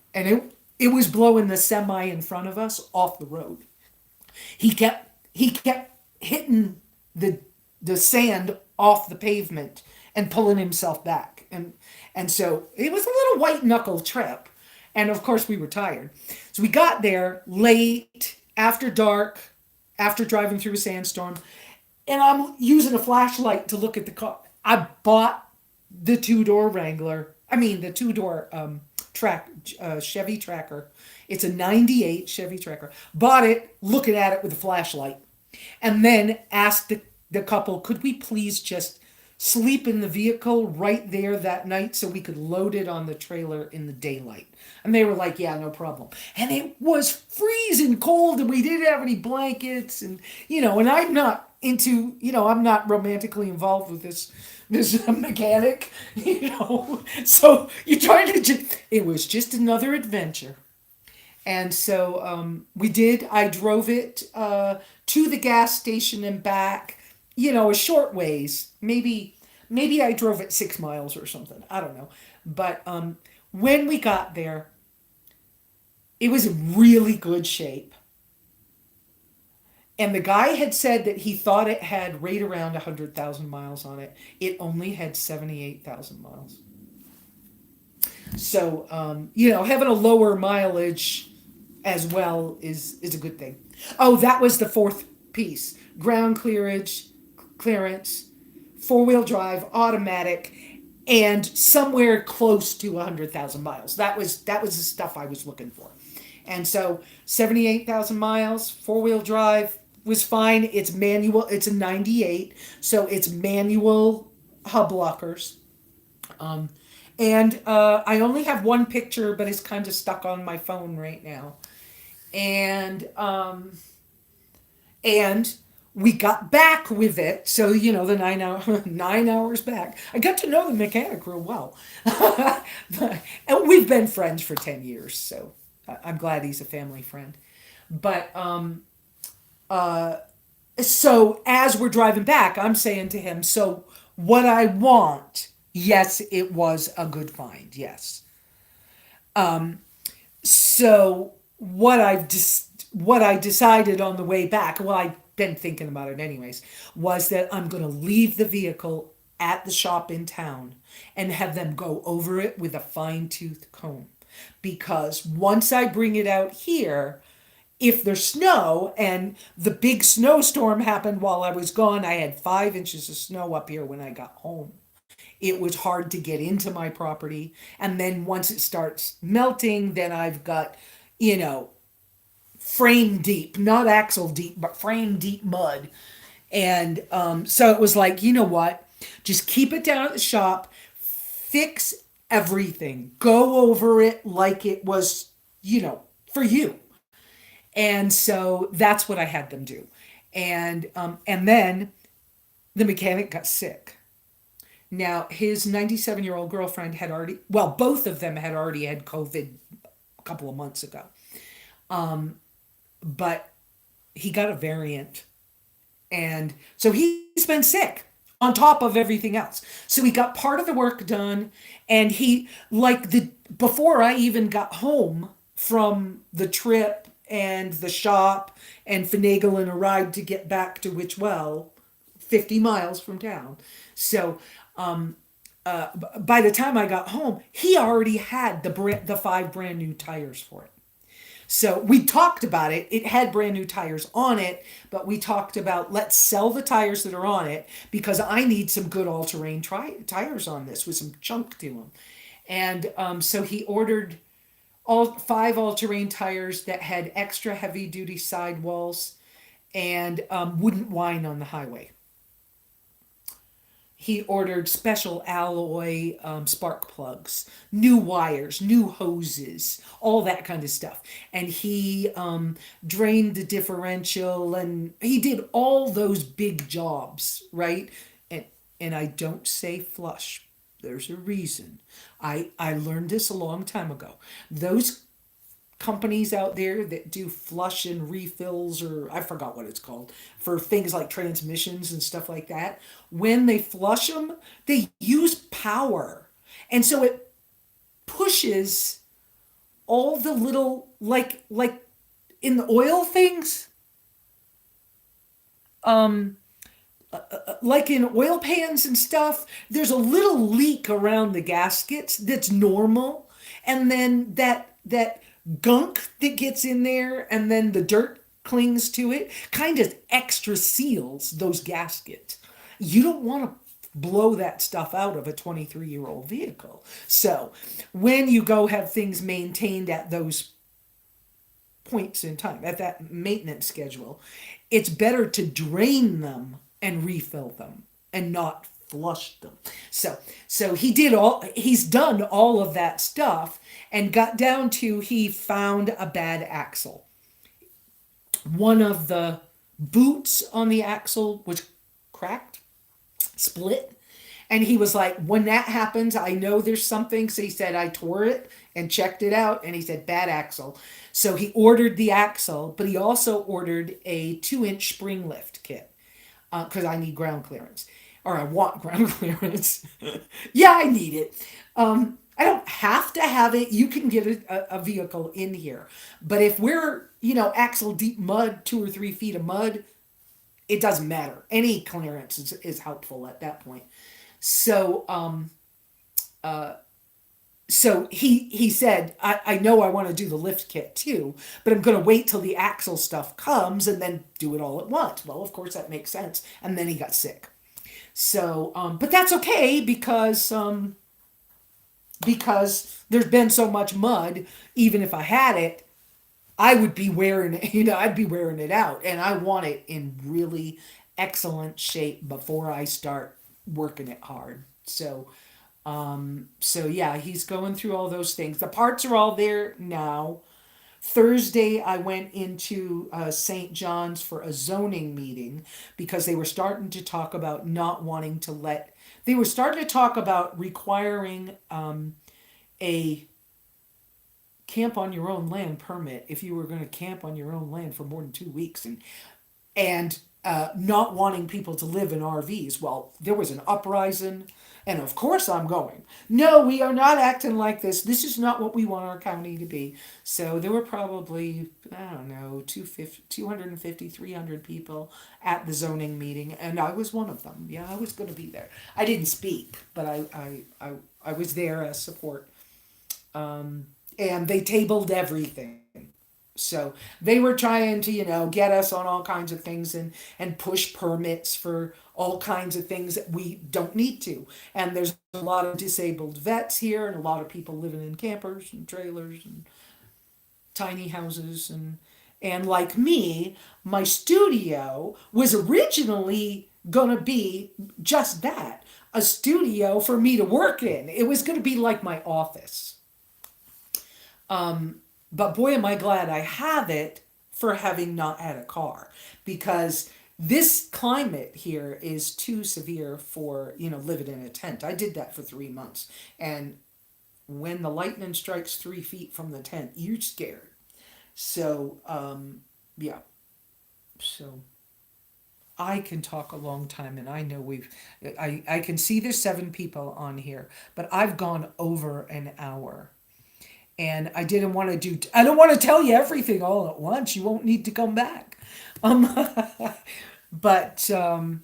it was blowing the semi in front of us off the road. He kept hitting the sand off the pavement and pulling himself back. And so it was a little white knuckle trip. And of course we were tired. So we got there late, after dark, after driving through a sandstorm, and I'm using a flashlight to look at the car. I bought the two-door Wrangler. I mean the two-door Chevy Tracker. It's a '98 Chevy Tracker. Bought it, looking at it with a flashlight, and then asked the couple, could we please just sleep in the vehicle right there that night so we could load it on the trailer in the daylight? And they were like, yeah, no problem. And it was freezing cold and we didn't have any blankets. And, and I'm not into, I'm not romantically involved with this mechanic, So you try to it was just another adventure. And so we did. I drove it to the gas station and back, a short ways. Maybe I drove it 6 miles or something. I don't know. But when we got there, it was in really good shape. And the guy had said that he thought it had right around 100,000 miles on it. It only had 78,000 miles. So, having a lower mileage as well is a good thing. Oh, that was the fourth piece. Ground clearance, four-wheel drive, automatic, and somewhere close to 100,000 miles. That was the stuff I was looking for. And so 78,000 miles, four-wheel drive was fine. It's manual. It's a '98, so it's manual hub lockers. Um, and I only have one picture, but it's kind of stuck on my phone right now. And and we got back with it. So the 9 hour 9 hours back. I got to know the mechanic real well, and we've been friends for 10 years. So I'm glad he's a family friend. But so as we're driving back, I'm saying to him, so what I want, yes, it was a good find, yes. So what I decided on the way back, well, I'd been thinking about it anyways, was that I'm going to leave the vehicle at the shop in town and have them go over it with a fine tooth comb. Because once I bring it out here, if there's snow, and the big snowstorm happened while I was gone, I had 5 inches of snow up here when I got home. It was hard to get into my property. And then once it starts melting, then I've got, you know, frame deep, not axle deep, but frame deep mud. And so it was like, you know what? Just keep it down at the shop, fix everything, go over it like it was, for you. And so that's what I had them do. And then the mechanic got sick. Now, his 97-year-old girlfriend had already, well, both of them had already had COVID a couple of months ago. But he got a variant. And so he's been sick on top of everything else. So he got part of the work done. And before I even got home from the trip and the shop and finagling a ride to get back to Witchwell, 50 miles from town. So by the time I got home, he already had the 5 brand new tires for it. So we talked about it. It had brand new tires on it, but we talked about let's sell the tires that are on it because I need some good all-terrain tires on this with some chunk to them. And so he ordered all 5 all-terrain tires that had extra heavy-duty sidewalls and wouldn't whine on the highway. He ordered special alloy spark plugs, new wires, new hoses, all that kind of stuff. And he drained the differential and he did all those big jobs, right? And I don't say flush. There's a reason. I learned this a long time ago. Those companies out there that do flush and refills, or I forgot what it's called, for things like transmissions and stuff like that, when they flush them, they use power. And so it pushes all the little, like in the oil things, like in oil pans and stuff, there's a little leak around the gaskets that's normal. And then that gunk that gets in there and then the dirt clings to it kind of extra seals those gaskets. You don't want to blow that stuff out of a 23-year-old vehicle. So when you go have things maintained at those points in time, at that maintenance schedule, it's better to drain them and refill them and not flush them. So he's done all of that stuff and got down to he found a bad axle. One of the boots on the axle was cracked, split. And he was like, when that happens, I know there's something. So he said, I tore it and checked it out. And he said, bad axle. So he ordered the axle, but he also ordered a 2-inch spring lift kit because I need ground clearance, or I want ground clearance. Yeah, I need it. I don't have to have it. You can get a vehicle in here. But if we're, axle deep mud, 2 or 3 feet of mud, it doesn't matter. Any clearance is helpful at that point. So, so he said, I know I want to do the lift kit too, but I'm going to wait till the axle stuff comes and then do it all at once. Well, of course that makes sense. And then he got sick. So, but that's okay because there's been so much mud. Even if I had it, I would be wearing it, I'd be wearing it out, and I want it in really excellent shape before I start working it hard. So yeah, he's going through all those things. The parts are all there now. Thursday, I went into St. John's for a zoning meeting because they were starting to talk about not wanting to let. They were starting to talk about requiring a camp on your own land permit if you were going to camp on your own land for more than 2 weeks, and not wanting people to live in RVs. Well, there was an uprising, and of course I'm going. No, we are not acting like this. This is not what we want our county to be. So there were probably, I don't know, 250, 300 people at the zoning meeting, and I was one of them. Yeah, I was going to be there. I didn't speak, but I was there as support. And they tabled everything. So they were trying to, get us on all kinds of things and push permits for all kinds of things that we don't need to. And there's a lot of disabled vets here and a lot of people living in campers and trailers and tiny houses. And like me, my studio was originally going to be just that, a studio for me to work in. It was going to be like my office. But boy, am I glad I have it for having not had a car, because this climate here is too severe for, living in a tent. I did that for 3 months. And when the lightning strikes 3 feet from the tent, you're scared. So, yeah. So I can talk a long time, and I know I can see there's 7 people on here, but I've gone over an hour. And I don't want to tell you everything all at once. You won't need to come back. Um, but, so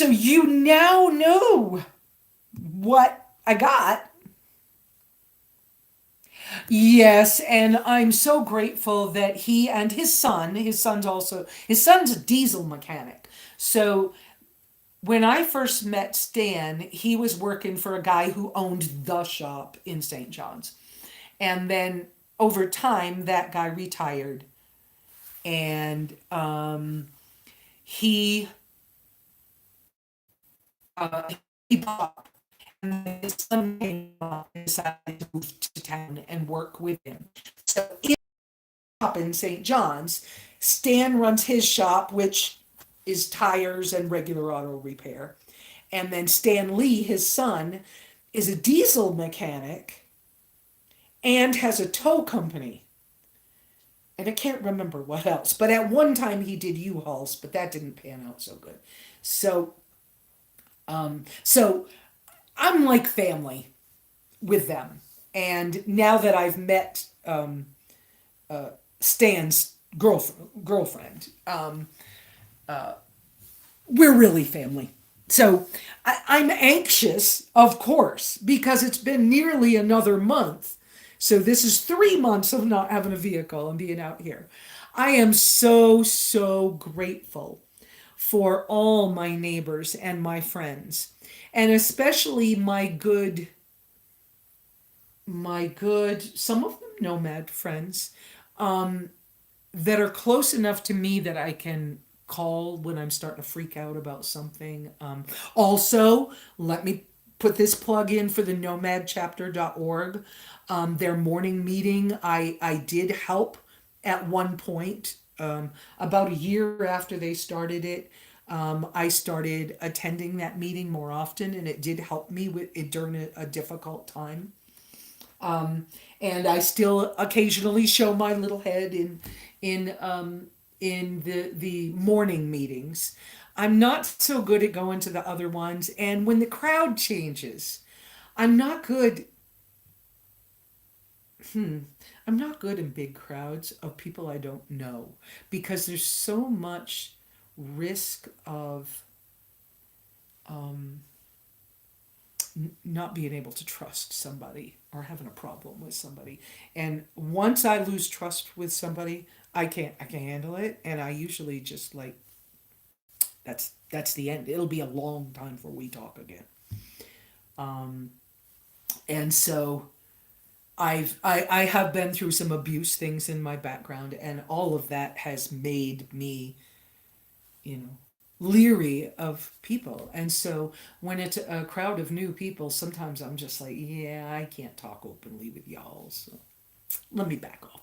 you now know what I got. Yes, and I'm so grateful that he and his son's a diesel mechanic. So when I first met Stan, he was working for a guy who owned the shop in St. John's. And then over time, that guy retired. And he, he bought, and his son came up and decided to move to town and work with him. So in the shop in St. John's, Stan runs his shop, which is tires and regular auto repair. And then Stan Lee, his son, is a diesel mechanic and has a tow company. And I can't remember what else. But at one time he did U-Hauls, but that didn't pan out so good. So I'm like family with them. And now that I've met Stan's girlfriend, we're really family. So I'm anxious, of course, because it's been nearly another month. So this is 3 months of not having a vehicle and being out here. I am so, so grateful for all my neighbors and my friends, and especially some of them nomad friends that are close enough to me that I can call when I'm starting to freak out about something. Also, let me put this plug in for the nomadchapter.org. Their morning meeting, I did help at one point, about a year after they started it. I started attending that meeting more often, and it did help me with it during a difficult time. And I still occasionally show my little head in in the morning meetings. I'm not so good at going to the other ones, and when the crowd changes, I'm not good. I'm not good in big crowds of people I don't know because there's so much risk of not being able to trust somebody or having a problem with somebody. And once I lose trust with somebody, I can't handle it, and I usually just like that's the end. It'll be a long time before we talk again. Um, and so I have been through some abuse things in my background, and all of that has made me, you know, leery of people. And so when it's a crowd of new people, sometimes I'm just like, yeah, I can't talk openly with y'all. So let me back off.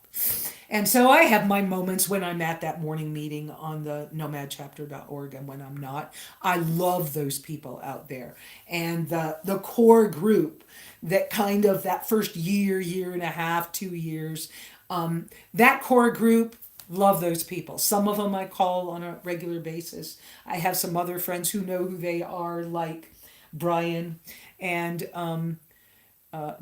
And so I have my moments when I'm at that morning meeting on the nomadchapter.org and when I'm not. I love those people out there. And the core group that kind of that first year and a half, 2 years, that core group, love those people. Some of them I call on a regular basis. I have some other friends who know who they are, like Brian. And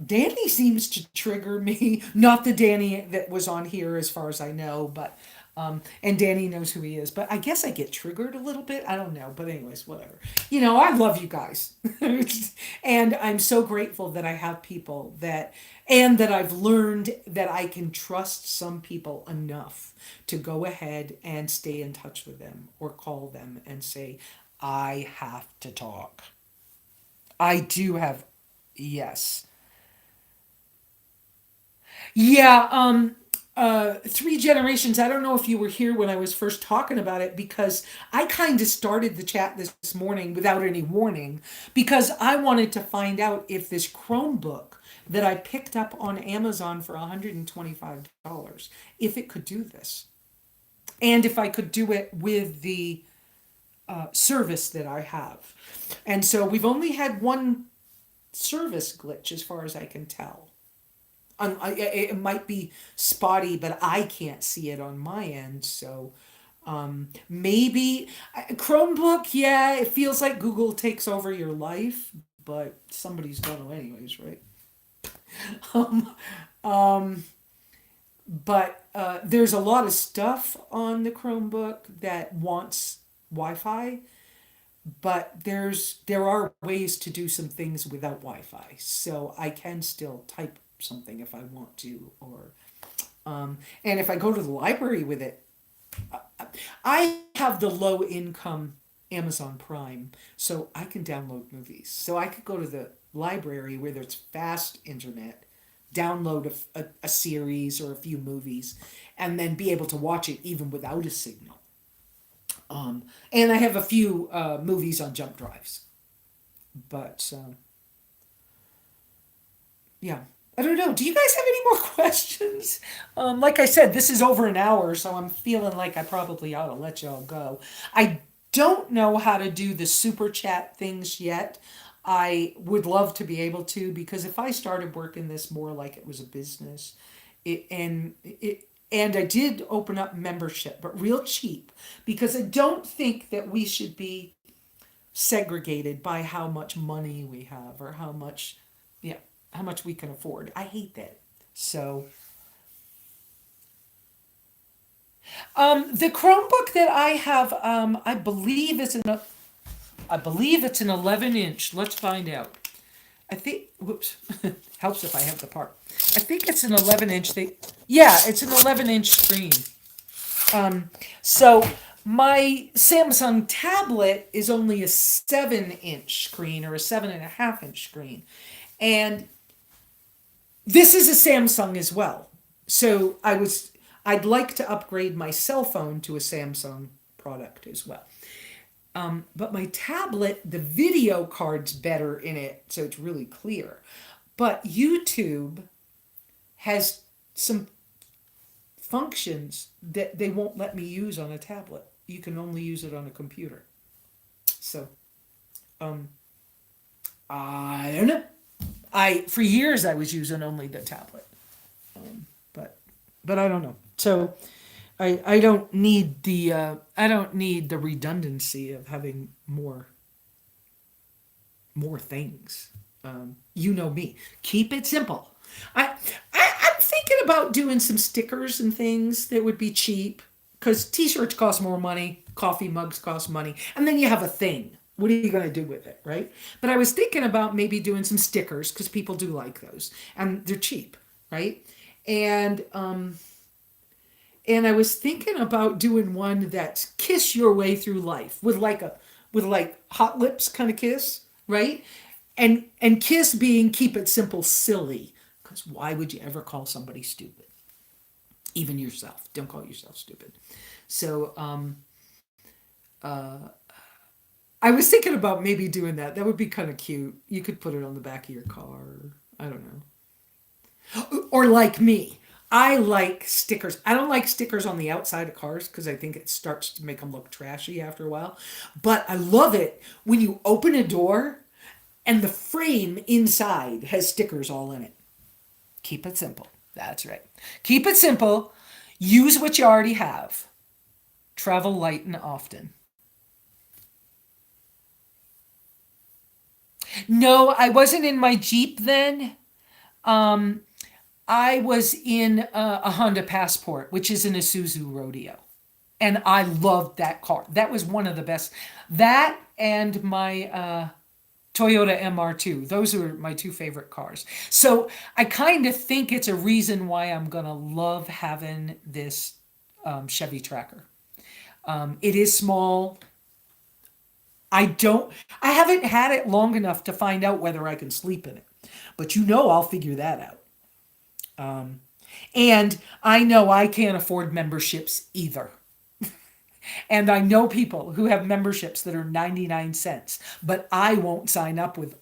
Danny seems to trigger me. Not the Danny that was on here, as far as I know, but and Danny knows who he is. But I guess I get triggered a little bit. I don't know, but anyways, whatever. You know, I love you guys, and I'm so grateful that I have people that, and that I've learned that I can trust some people enough to go ahead and stay in touch with them or call them and say, I have to talk. I do have, yes. Yeah, 3 generations. I don't know if you were here when I was first talking about it because I kind of started the chat this morning without any warning because I wanted to find out if this Chromebook that I picked up on Amazon for $125, if it could do this. And if I could do it with the service that I have. And so we've only had one service glitch as far as I can tell. It might be spotty, but I can't see it on my end. So maybe Chromebook, yeah, it feels like Google takes over your life, but somebody's going to anyways, right? Um, um, but there's a lot of stuff on the Chromebook that wants Wi-Fi, but there are ways to do some things without Wi-Fi. So I can still type something if I want to, or and if I go to the library with it, I have the low income Amazon Prime, so I can download movies. So I could go to the library where there's fast internet, download a series or a few movies, and then be able to watch it even without a signal. And I have a few movies on jump drives, but yeah. I don't know. Do you guys have any more questions? Like I said, this is over an hour, so I'm feeling like I probably ought to let y'all go. I don't know how to do the super chat things yet. I would love to be able to because if I started working this more like it was a business, and I did open up membership, but real cheap because I don't think that we should be segregated by how much money we have or how much, yeah, how much we can afford. I hate that. So The Chromebook that I have, I believe it's an 11 inch. Let's find out. I think, whoops, helps if I have the part. I think it's an 11 inch. Yeah, it's an 11-inch screen. So my Samsung tablet is only a 7-inch screen or a 7.5-inch screen. And this is a Samsung as well. So I'd like to upgrade my cell phone to a Samsung product as well. But my tablet, the video card's better in it, so it's really clear. But YouTube has some functions that they won't let me use on a tablet. You can only use it on a computer. So, um, I don't know. I for years I was using only the tablet, but I don't know. So I don't need the redundancy of having more things. You know me. Keep it simple. I'm thinking about doing some stickers and things that would be cheap because t-shirts cost more money, coffee mugs cost money, and then you have a thing. What are you going to do with it, right? But I was thinking about maybe doing some stickers because people do like those and they're cheap, right? And I was thinking about doing one that's kiss your way through life with like hot lips kind of kiss, right? And kiss being keep it simple, silly. Because why would you ever call somebody stupid? Even yourself. Don't call yourself stupid. So I was thinking about maybe doing that. That would be kind of cute. You could put it on the back of your car. I don't know. Or like me. I like stickers. I don't like stickers on the outside of cars because I think it starts to make them look trashy after a while. But I love it when you open a door and the frame inside has stickers all in it. Keep it simple. That's right. Keep it simple. Use what you already have. Travel light and often. No, I wasn't in my Jeep then. Um, I was in a Honda Passport, which is an Isuzu Rodeo. And I loved that car. That was one of the best. That and my Toyota MR2. Those are my two favorite cars. So I kind of think it's a reason why I'm going to love having this Chevy Tracker. It is small. I haven't had it long enough to find out whether I can sleep in it. But I'll figure that out. And I know I can't afford memberships either. And I know people who have memberships that are 99 cents, but I won't sign up with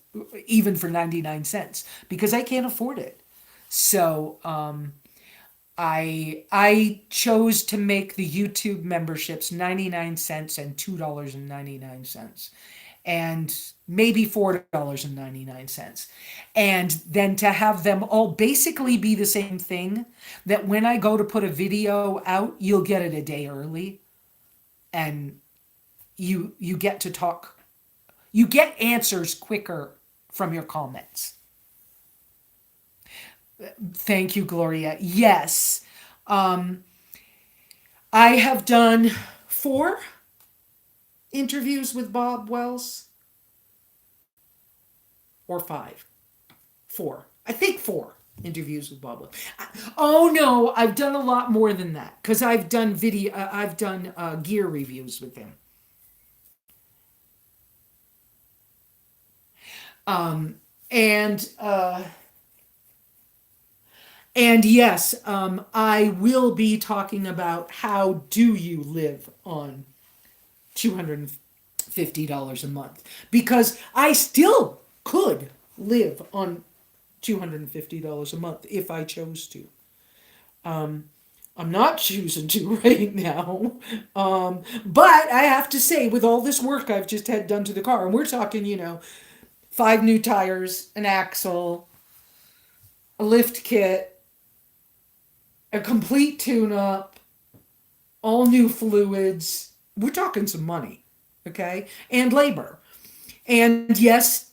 even for 99 cents because I can't afford it. So I chose to make the YouTube memberships 99 cents and $2.99 and maybe $4.99. And then to have them all basically be the same thing that when I go to put a video out, you'll get it a day early and you get to talk, you get answers quicker from your comments. Thank you, Gloria. Yes. Um, I have done 4 interviews with Bob Wells, or 5. 4. I think 4 interviews with Bob Wells. Oh no, I've done a lot more than that because I've done gear reviews with him. Um, and yes, I will be talking about how do you live on $250 a month because I still could live on $250 a month if I chose to. I'm not choosing to right now. But I have to say, with all this work I've just had done to the car, and we're talking, 5 new tires, an axle, a lift kit, a complete tune up, all new fluids. We're talking some money, okay? And labor. And yes,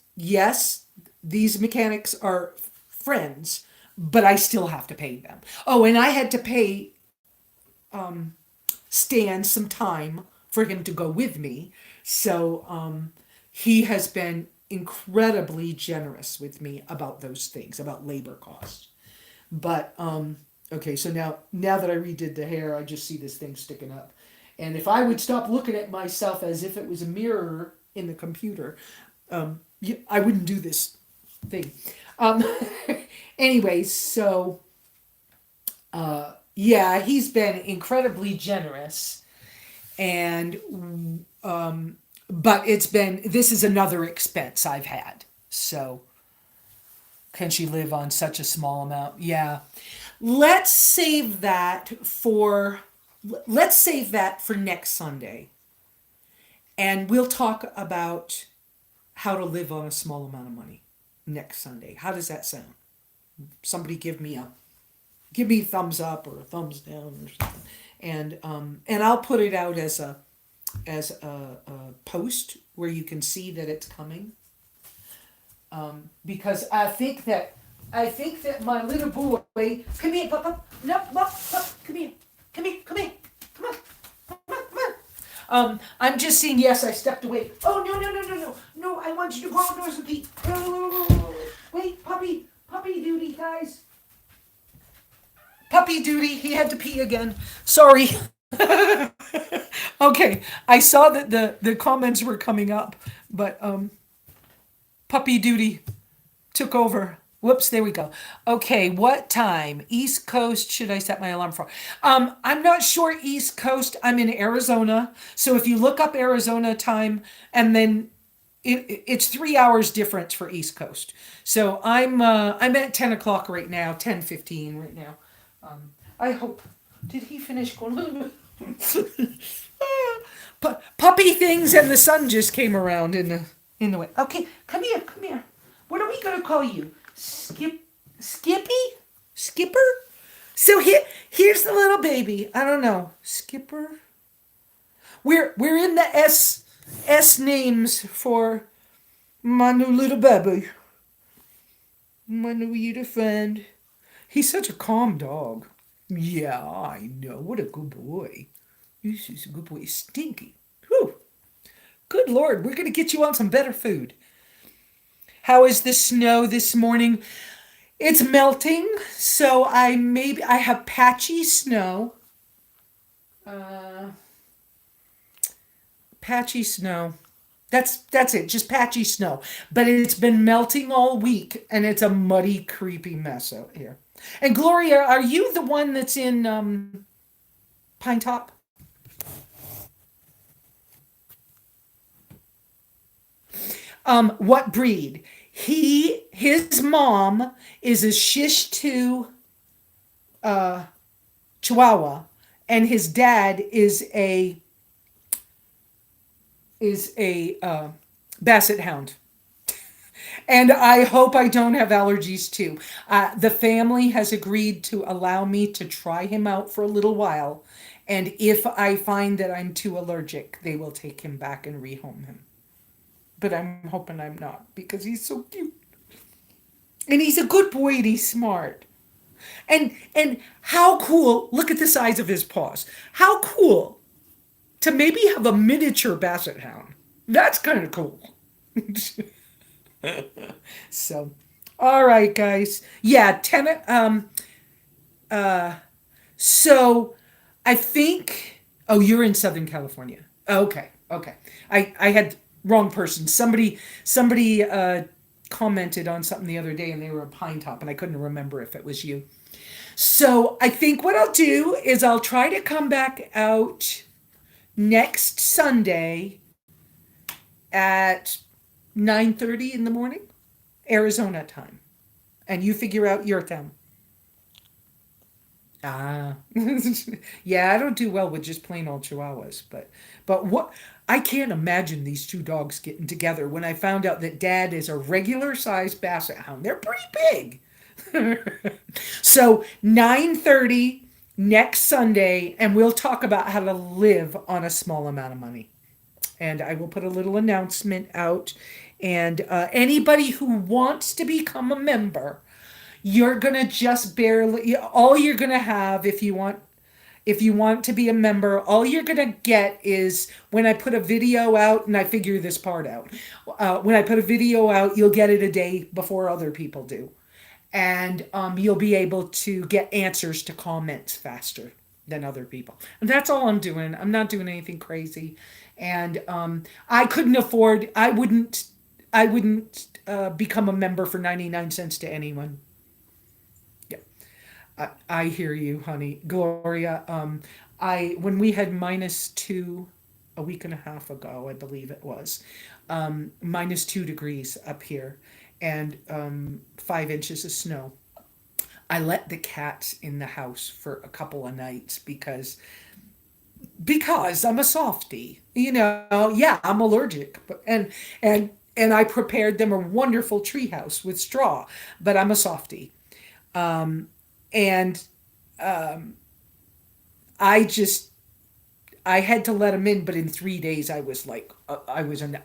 these mechanics are friends, but I still have to pay them. Oh, and I had to pay stand some time for him to go with me. So he has been incredibly generous with me about those things, about labor costs. But okay, so now that I redid the hair, I just see this thing sticking up. And if I would stop looking at myself as if it was a mirror in the computer, I wouldn't do this thing. Um, Anyways, so yeah, he's been incredibly generous, and but this is another expense I've had. So can she live on such a small amount? Yeah. Let's save that for let's save that for next Sunday. And we'll talk about how to live on a small amount of money next Sunday. How does that sound? Somebody give me a thumbs up or a thumbs down or something. And I'll put it out as a post where you can see that it's coming. Because I think that my little boy, come here, Papa. No, Papa, come here, come here, come here, come on, come on, come on. I'm just seeing. Yes, I stepped away. Oh no, no, no, no, no, no! I want you to go outdoors and pee. No, wait, puppy duty, guys. Puppy duty. He had to pee again. Sorry. Okay, I saw that the comments were coming up, but puppy duty took over. Whoops, there we go. Okay, what time? East Coast should I set my alarm for? I'm not sure East Coast. I'm in Arizona. So if you look up Arizona time and then it's 3 hours difference for East Coast. So I'm at 10 o'clock right now, 10:15 right now. I hope did he finish going? Puppy things and the sun just came around in the way. Okay, come here, come here. What are we gonna call you? Skippy? Skipper? So here's the little baby. I don't know. Skipper? We're in the S names for my new little baby. My new little friend. He's such a calm dog. Yeah, I know. What a good boy. This is a good boy. Stinky. Whew. Good Lord, we're gonna get you on some better food. How is the snow this morning? It's melting, so I have patchy snow. Patchy snow. That's it, just patchy snow. But it's been melting all week, and it's a muddy, creepy mess out here. And Gloria, are you the one that's in Pine Top? What breed? His mom is a Shish Tzu Chihuahua, and his dad is a Basset Hound. And I hope I don't have allergies too. The family has agreed to allow me to try him out for a little while, and if I find that I'm too allergic, they will take him back and rehome him. But I'm hoping I'm not because he's so cute. And he's a good boy and he's smart. And how cool, look at the size of his paws. How cool to maybe have a miniature basset hound. That's kind of cool. So, all right, guys. Yeah, so I think oh, you're in Southern California. Okay, okay. I had wrong person. Somebody commented on something the other day and they were a Pine Top and I couldn't remember if it was you. So I think what I'll do is I'll try to come back out next Sunday at 9:30 in the morning, Arizona time. And you figure out your time. Ah, yeah, I don't do well with just plain old Chihuahuas, but what I can't imagine these two dogs getting together. When I found out that Dad is a regular sized Basset Hound, they're pretty big. So 9:30 next Sunday, and we'll talk about how to live on a small amount of money. And I will put a little announcement out. And anybody who wants to become a member, you're gonna just barely all you're gonna have if you want If you want to be a member, all you're going to get is when I put a video out, and I figure this part out. When I put a video out, you'll get it a day before other people do. And you'll be able to get answers to comments faster than other people. And that's all I'm doing. I'm not doing anything crazy. And I couldn't afford, I wouldn't become a member for 99 cents to anyone. Yeah. I hear you, honey. Gloria, when we had -2 a week and a half ago, I believe it was, -2 degrees up here and 5 inches of snow. I let the cats in the house for a couple of nights because I'm a softie. Yeah, I'm allergic, and I prepared them a wonderful treehouse with straw, but I'm a softie. And I just I had to let them in, but in 3 days I was like I was an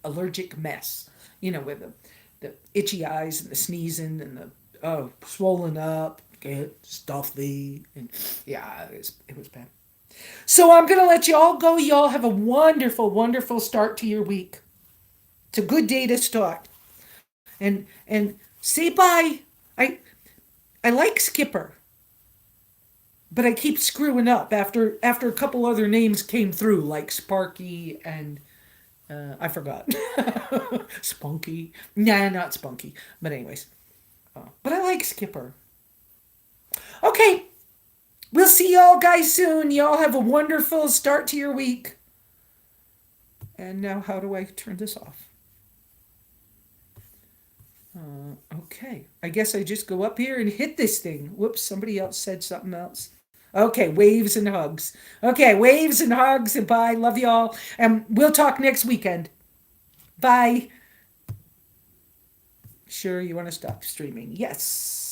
allergic mess. With the itchy eyes and the sneezing and the swollen up, get stuffy, and yeah, it was bad. So I'm gonna let you all go. Y'all have a wonderful, wonderful start to your week. It's a good day to start. And say bye. I like Skipper, but I keep screwing up after a couple other names came through, like Sparky and I forgot. Spunky. Nah, not Spunky. But anyways, but I like Skipper. Okay, we'll see y'all guys soon. Y'all have a wonderful start to your week. And now, how do I turn this off? Okay, I guess I just go up here and hit this thing. Whoops, somebody else said something else. Okay, waves and hugs. Okay, waves and hugs and bye. Love y'all. And we'll talk next weekend. Bye. Sure, you want to stop streaming? Yes.